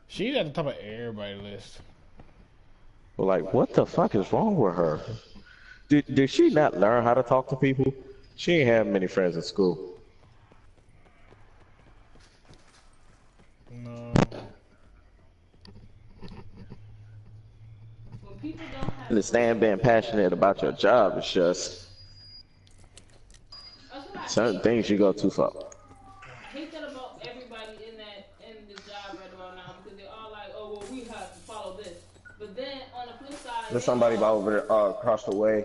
She's at the top of everybody's list. But like, what the fuck is wrong with her? Did she not learn how to talk to people? She ain't have many friends in school. No. When people don't have. Understand being passionate about your job is just That's what I certain hate. things you go too far. I hate that about everybody in the job right about now because they're all like, oh well, we have to follow this. But then on the flip side, There's somebody about over there, across the way,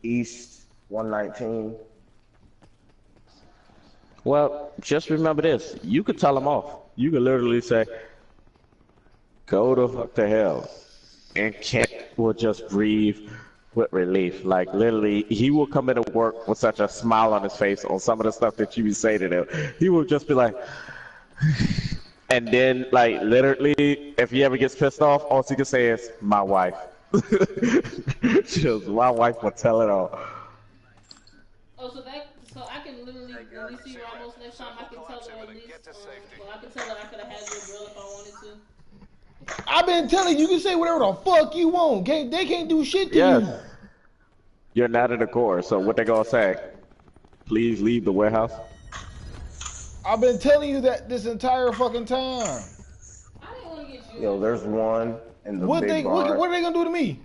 East 119. Well, just remember this. You could tell him off. You could literally say, go the fuck to hell. And Kent will just breathe with relief. Like, literally, he will come into work with such a smile on his face on some of the stuff that you be saying to him. He will just be like, and then, like, literally, if he ever gets pissed off, all he can say is, my wife. Just, my wife will tell it all. Oh, so I can literally, when we see Ramos next time, I can tell her at least, well, I can tell her I could have had your girl if I wanted to. I've been telling you, you can say whatever the fuck you want. They can't do shit to Yes. you. You're not in the core, so what they gonna say? Please leave the warehouse? I've been telling you that this entire fucking time. I didn't want to get you. Yo, there's one in the What big what barn. are they gonna do to me?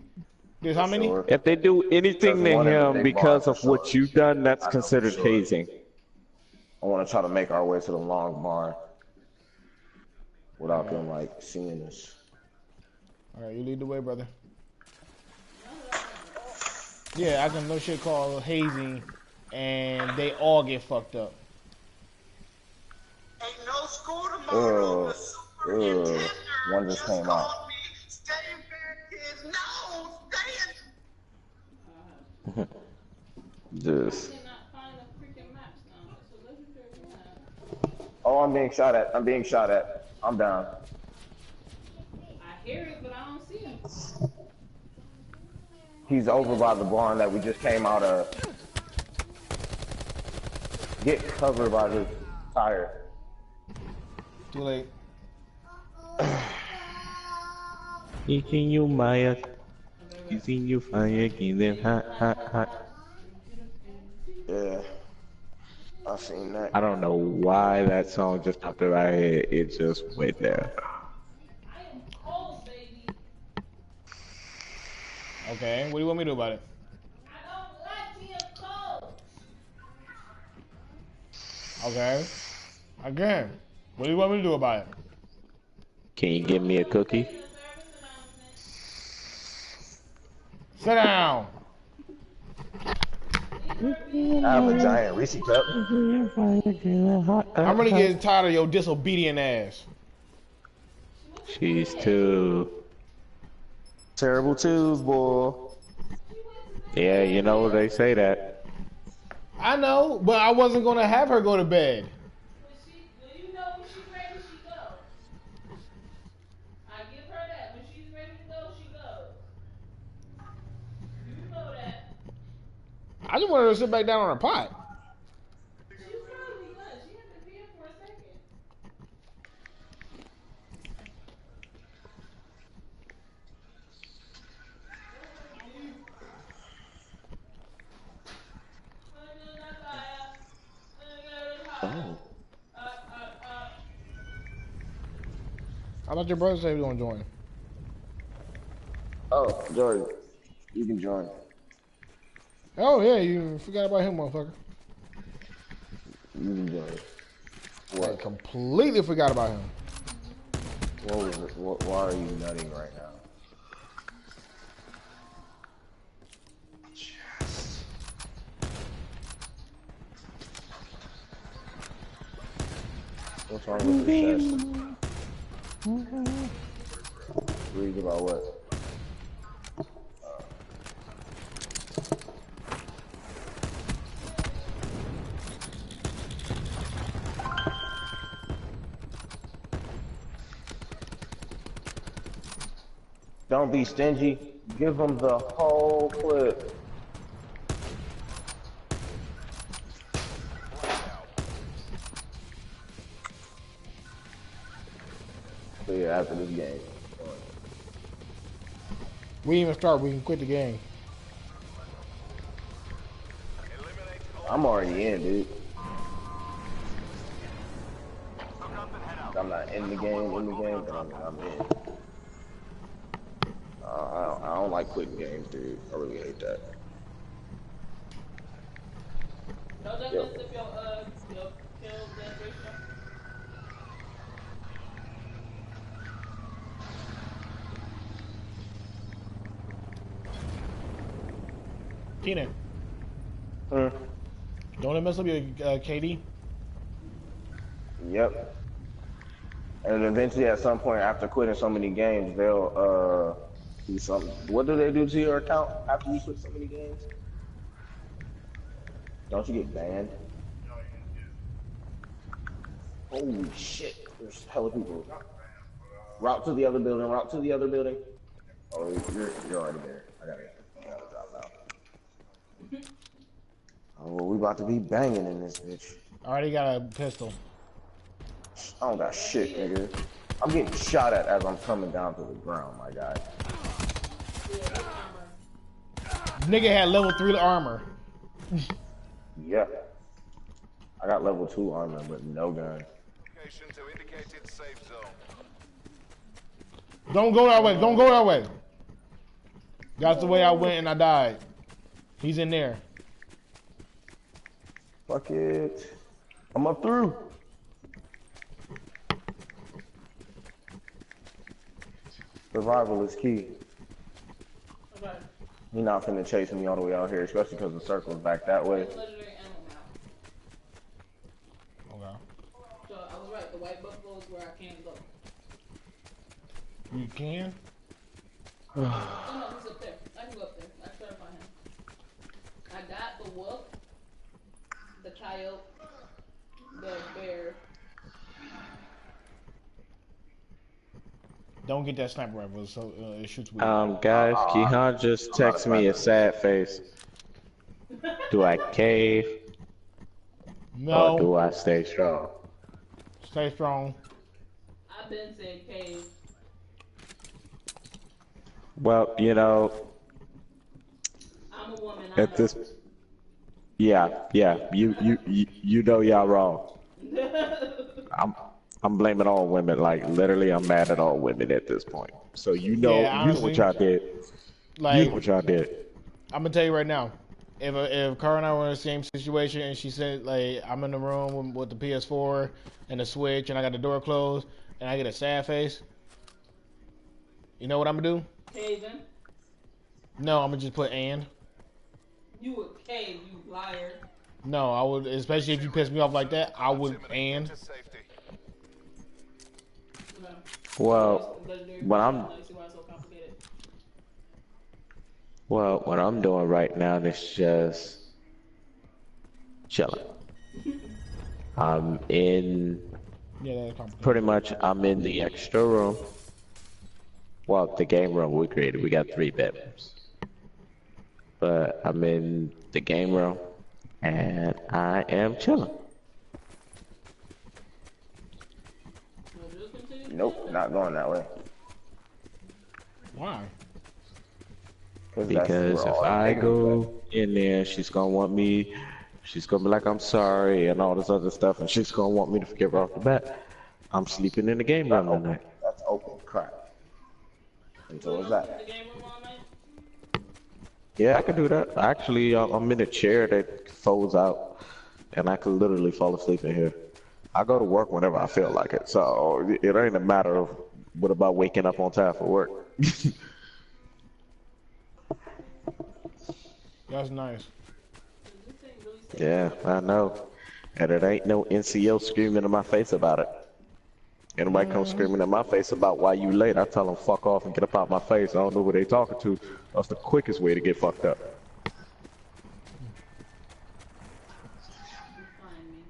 There's how many? Sure. If they do anything There's to one in the him big because barn of for what sure. you've done, that's I know for considered sure. hazing. I want to try to make our way to the long barn without them like seeing us. All right, you lead the way, brother. Yeah, I can no shit call hazing, and they all get fucked up. Ain't no school tomorrow. The superintendent One just came out. called me. Stay back, kids. No, stay in. Just. I cannot find the freaking maps now. It's a legendary map. Oh, I'm being shot at. I'm being shot at. I'm down. I hear it, but I don't see him. He's over by the barn that we just came out of. Get covered by this tire. Too late. Eating you, Maya. Eating you, fire, give them hot, hot, hot. Yeah. I seen that. I don't know why that song just popped in my head. It just went there. I am cold, baby. Okay, what do you want me to do about it? I don't like being cold. Okay. Again, what do you want me to do about it? Can you give me a cookie? Sit down. I have a giant Reese cup. I'm really getting tired of your disobedient ass. She's too. Terrible twos, boy. Yeah, you know they say that. I know, but I wasn't gonna have her go to bed. Do you know when she's ready, she goes. I give her that. When she's ready to go, she goes. You know that. I just wanted her to sit back down on her pot. She's probably good. She hasn't been here for a second. Oh. How about your brother say he was gonna join? Oh, Jordan, you can join. Oh yeah, you forgot about him, motherfucker. You can join. I What? completely forgot about him. What was it? Why are you nutting right now? What's wrong with your chest? Read about what? Don't be stingy. Give them the whole clip. So yeah, after this game. We didn't even start. We can quit the game. I'm already in, dude. I'm not in the game, but I'm in. I don't like quitting games, dude. I really hate that. No, that messed up your kill death ratio. Keenan, Hmm. don't it mess up your KD? Yep. And eventually, at some point, after quitting so many games, they'll do something. What do they do to your account after you quit so many games? Don't you get banned? Holy shit! There's hella people. Route to the other building. Route to the other building. Oh, you're already there. I gotta drop out. Oh, well, we about to be banging in this bitch. I already got a pistol. I don't got shit, nigga. I'm getting shot at as I'm coming down to the ground, my guy. Nigga had level 3 armor. Yeah. I got level 2 armor, but no gun. Location to indicated safe zone. Don't go that way. Don't go that way. That's the way I went and I died. He's in there. Fuck it. I'm up through. Survival is key. Okay. He not finna chase me all the way out here, especially because the circle's back that way. Legendary ammo now. Okay. So I was right. The white buffalo is where I can't go. You can? Oh no, he's up there. I can go up there. I try to find him. I got the wolf, the coyote, the bear. Don't get that sniper rifle, so it shoots weird. Guys, Kihan just texted me a sad face. Do I cave No. or do I stay strong? Stay strong. I've been saying cave. Well, you know, I'm a woman. I at know. this, yeah, you know y'all wrong. I'm blaming all women. Like literally, I'm mad at all women at this point. So you know, Yeah, you know what honestly, y'all did. You Like, know what y'all did. I'm gonna tell you right now. If Cara and I were in the same situation and she said, like, I'm in the room with the PS4 and the Switch and I got the door closed and I get a sad face, you know what I'm gonna do? Caving. No, I'm gonna just put and. You would cave, you liar. No, I would, especially if you piss me off like that, I would and. To safety. Well, Legendary what I'm ammo. You see why it's so complicated? well, what I'm doing right now is just chilling. I'm in Yeah, that's complicated. pretty much. I'm in the extra room. Well, the game room we created. We got 3 bedrooms, but I'm in the game room and I am chilling. Well, just continue. Nope, not going that way. Why? Because if I go in there, she's gonna want me. She's gonna be like, "I'm sorry," and all this other stuff, and she's gonna want me to forgive her off the bat. I'm sleeping in the game room tonight. That's open crap. And so is that. The game room all night? Yeah, I can do that. Actually, I'm in a chair that folds out, and I can literally fall asleep in here. I go to work whenever I feel like it, so it ain't a matter of what about waking up on time for work. That's nice. Yeah, I know. And it ain't no NCO screaming in my face about it. Anybody comes screaming in my face about why you late, I tell them fuck off and get up out my face. I don't know who they talking to. That's the quickest way to get fucked up. Find me.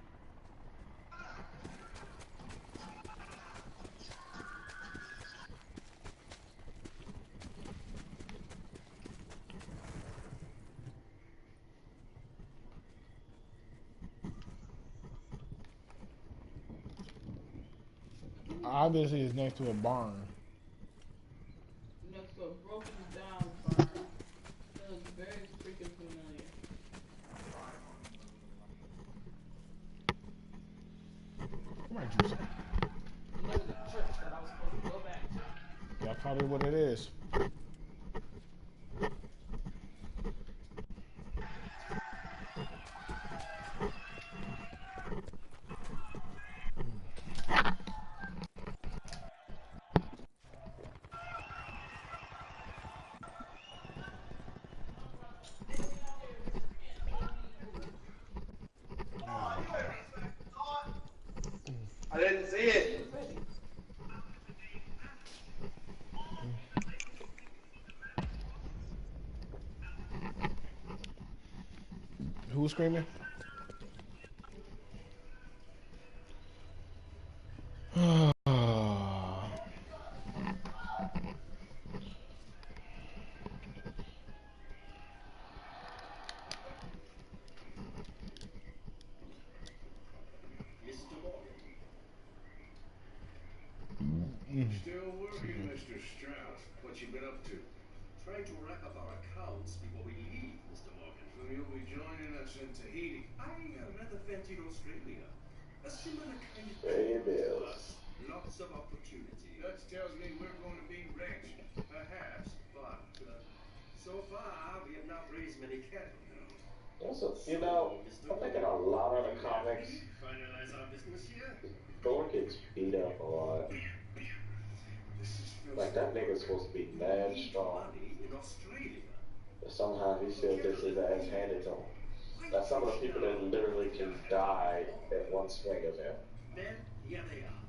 Obviously, it's next to a barn. Next to a broken down barn. That looks very freaking familiar. What might you say? And there was a church that I was supposed to go back to. That's probably what it is. Who's screaming? Still working, Mr. Strauss. What you been up to? Trying to rack up our accounts before we leave, Mr. Morgan. So you'll be joining us in Tahiti. I rather fancied Australia. A similar kind of plus lots of opportunity. That tells me we're going to be rich. Perhaps, but so far we have not raised many cattle. Also, you know, I think in a lot of the comics, Finalize our business here. Thor gets beat up a lot. Like that nigga's supposed to be mad strong. In Australia. But somehow he still gets his ass handed to him. That's some of the people that literally can die at one swing of him. Then, here they are.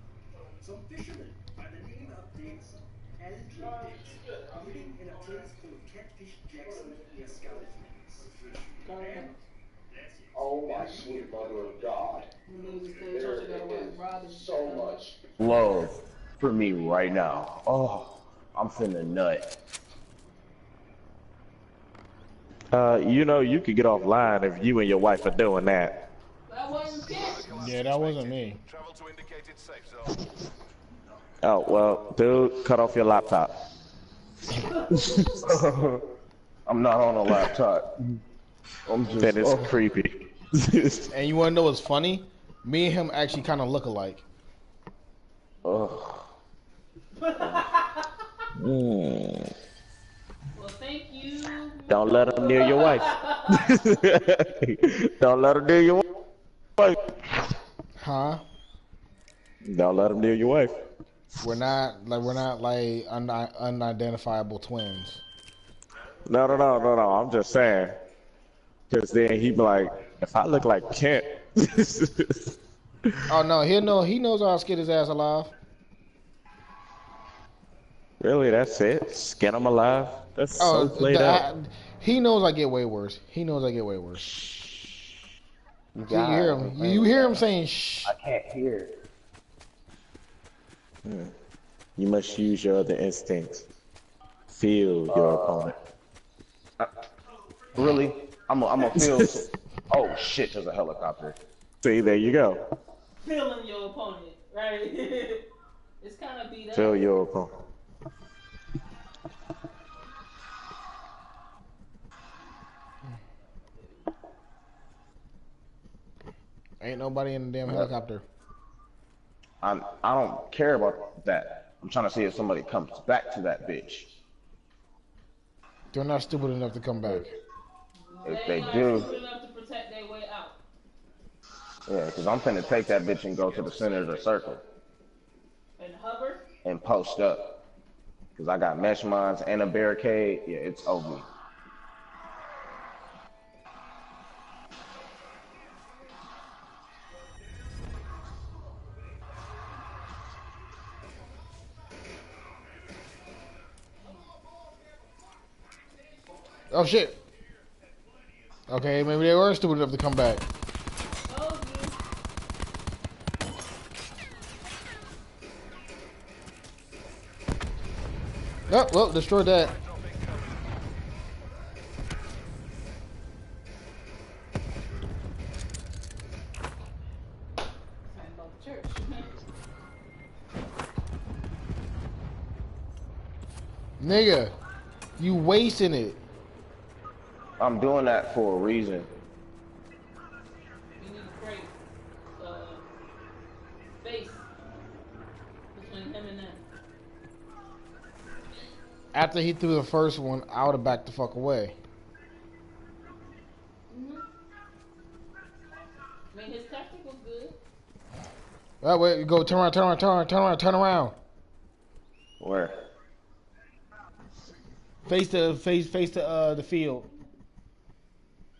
Some fishermen by the name of Dixon, Andrew Dixon, living in a place called Catfish Jackson near Scarlet Lakes. Oh my sweet mother of God. There is so much Love. for me right now. Oh, I'm finna nut. You know, you could get offline if you and your wife are doing that. That wasn't Kent. Yeah, that wasn't me. Travel to indicated safe zone. Oh, well, dude, cut off your laptop. I'm not on a laptop. I'm just. That is creepy. And you wanna know what's funny? Me and him actually kind of look alike. Ugh. Mm. Well, thank you. Don't let him near your wife. Don't let him near your wife. Huh? Don't let him near your wife. We're not like unidentifiable twins. No. I'm just saying. Because then he'd be like, if I look like Kent. Oh no, he knows I'll skid his ass alive. Really, that's it? Skin him alive? That's so played out. He knows I get way worse. He knows I get way worse. You hear him? You hear him saying shh. I can't hear. You must use your other instincts. Feel your opponent. Really? I'm gonna feel. Oh shit! There's a helicopter. See, there you go. Feeling your opponent, right? It's kind of beat up. Feel your opponent. Ain't nobody in the damn helicopter. I don't care about that. I'm trying to see if somebody comes back to that bitch. They're not stupid enough to come back. If they not do, stupid enough to protect their way out. yeah, because I'm finna take that bitch and go to the center of the circle And hover. and post up. Because I got mesh mines and a barricade. Yeah, it's over. Oh shit. Okay, maybe they were stupid enough to come back. Oh, Oh, well, destroyed that. about the church. Nigga, you wasting it. I'm doing that for a reason. You need to create space between him and them. After he threw the first one, I would have backed the fuck away. I mean, his tactic was good. Oh, wait, go turn around. Where? Face the field.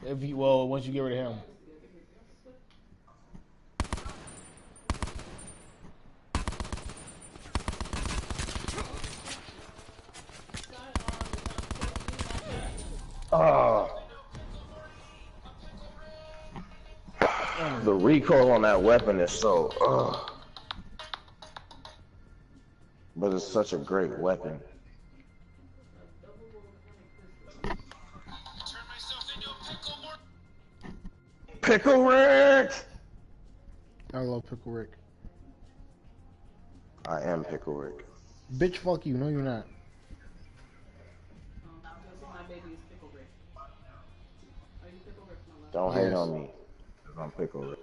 If you, well, once you get rid of him. The recoil on that weapon is so, but it's such a great weapon. Pickle Rick! I love Pickle Rick. I am Pickle Rick. Bitch, fuck you. No, you're not. My baby is Pickle Rick. Are you Pickle Rick, my love? Don't hate on me, 'cause I'm Pickle Rick.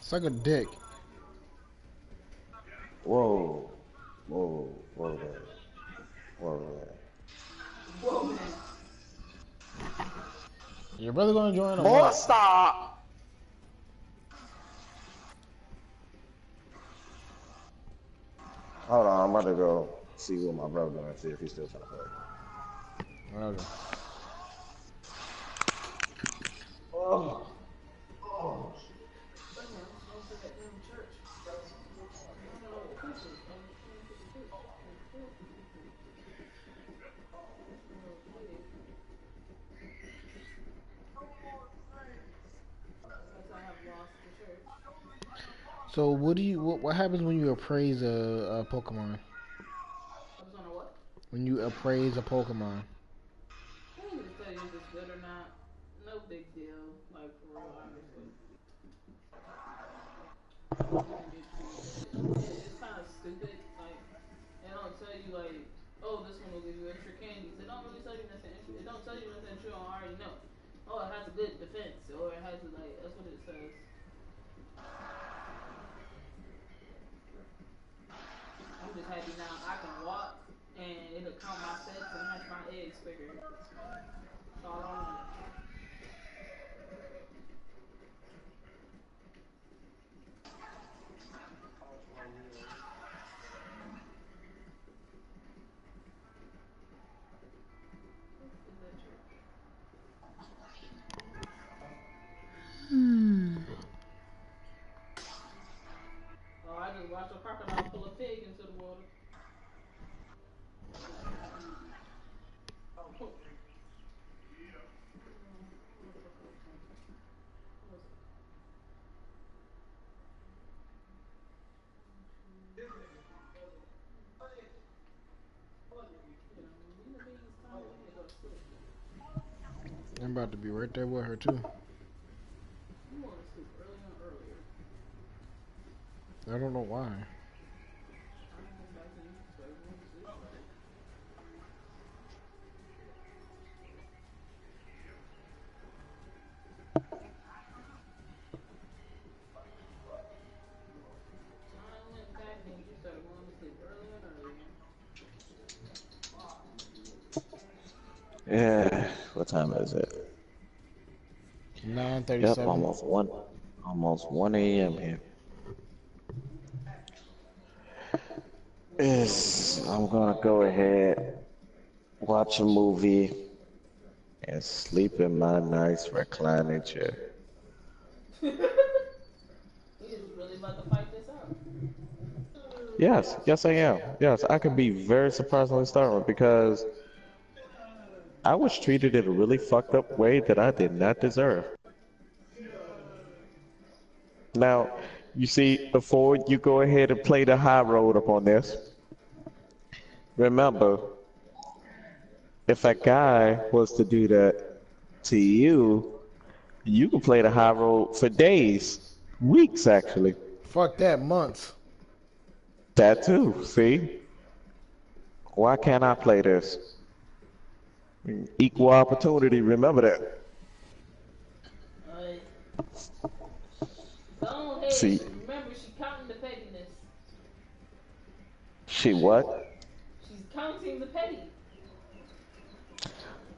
Suck a dick. Whoa. Whoa. Whoa there. Whoa there. Whoa, man. Your brother gonna join a Boy, stop! Hold on, I'm about to go see what my brother doing, see if he's still trying to play. Okay. Oh. Oh. So what happens when you appraise a Pokemon? When you appraise a Pokemon? I can't even tell you if it's good or not. No big deal, like for real, honestly. It's kind of stupid. Like they don't tell you like, oh, this one will give you extra candies. They don't really tell you nothing. It don't tell you nothing that you don't already know. Oh, it has a good defense, or it has a, like that's what it says. I'm just happy now. I can walk and it'll count my steps and hatch my eggs quicker. That's all I want. Oh, I just watched a crocodile pull a pig into the water. I'm about to be right there with her too. You want to sleep earlier and earlier. I don't know why. Yeah, what time is it? 9:37. Yep, almost 1 a.m. here. I'm gonna go ahead, watch a movie, and sleep in my nice reclining chair. He is really about to fight this out. Yes, I am. Yes, I could be very surprisingly startled because I was treated in a really fucked up way that I did not deserve. Now, you see, before you go ahead and play the high road up on this, remember, if a guy was to do that to you, you can play the high road for days, weeks actually. Fuck that, months. That too, see? Why can't I play this? Equal opportunity, remember that. Go ahead. See. Remember, she's counting the pettiness. She what? She's counting the petty.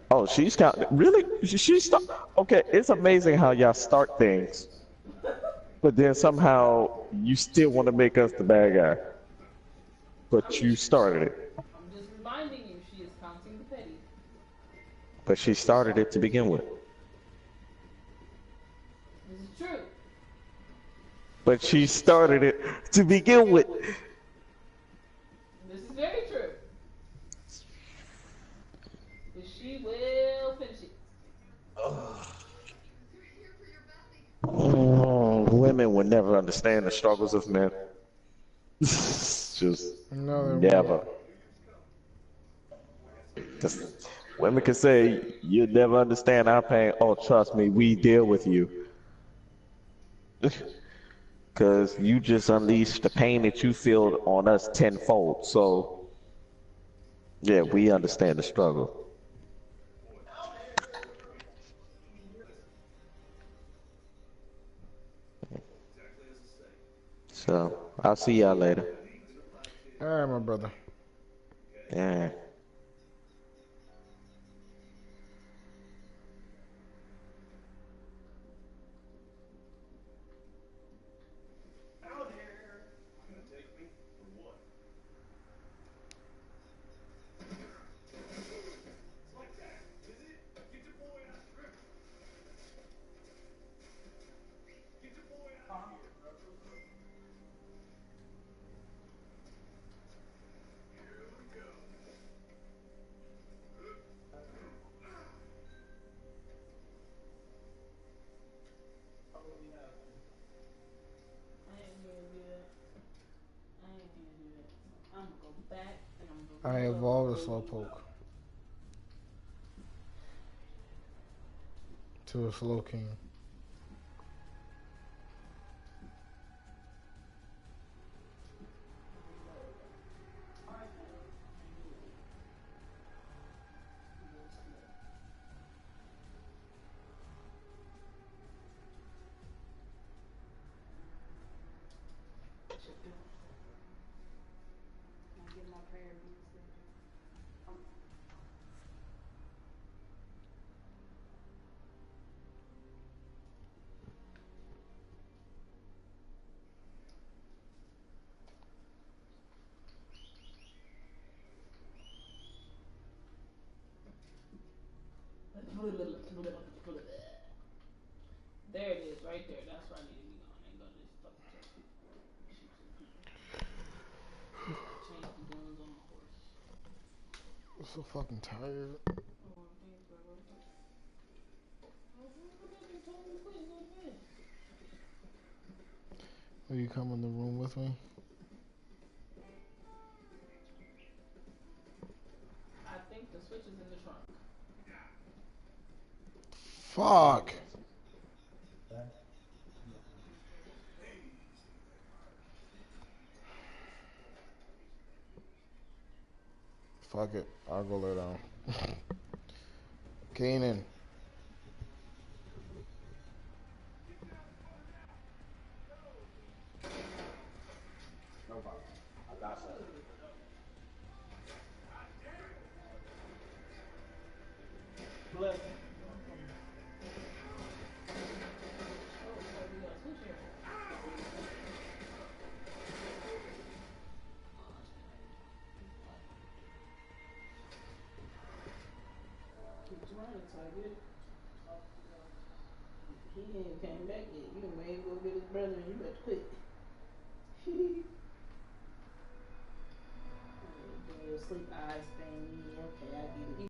Oh, she's counting. Really? She's start. Okay, it's amazing how y'all start things, but then somehow you still want to make us the bad guy. But you started it. I'm just reminding you, she is counting the petty. But she started it to begin with. This is true. But she started it to begin with. This is very true. But she will finish it. women will never understand the struggles of men. Just No, they never. won't. 'Cause women can say, "You never understand our pain." Oh, trust me, we deal with you. Because you just unleashed the pain that you feel on us tenfold. So, yeah, we understand the struggle. So, I'll see y'all later. All right, my brother. Yeah. I ain't gonna do that. I ain't gonna do that. I'm gonna go back and I'm gonna go. I evolved a slowpoke to a slow king. Get my prayer beads there. There it is, right there. That's where I need to be going. Ain't gonna just fucking shoot some people. Change the guns on my horse. I'm so fucking tired. Oh, thanks, bro. Told me to quit and go to bed. Will you come in the room with me? I think the switch is in the trunk. Fuck. Fuck it. I'll go lay down. Kanan. Bless. Oh, so we got a switch here. Keep running, Target. He ain't even came back yet. You done made him go get his brother and you better quit. Doing your sleep eyes thing.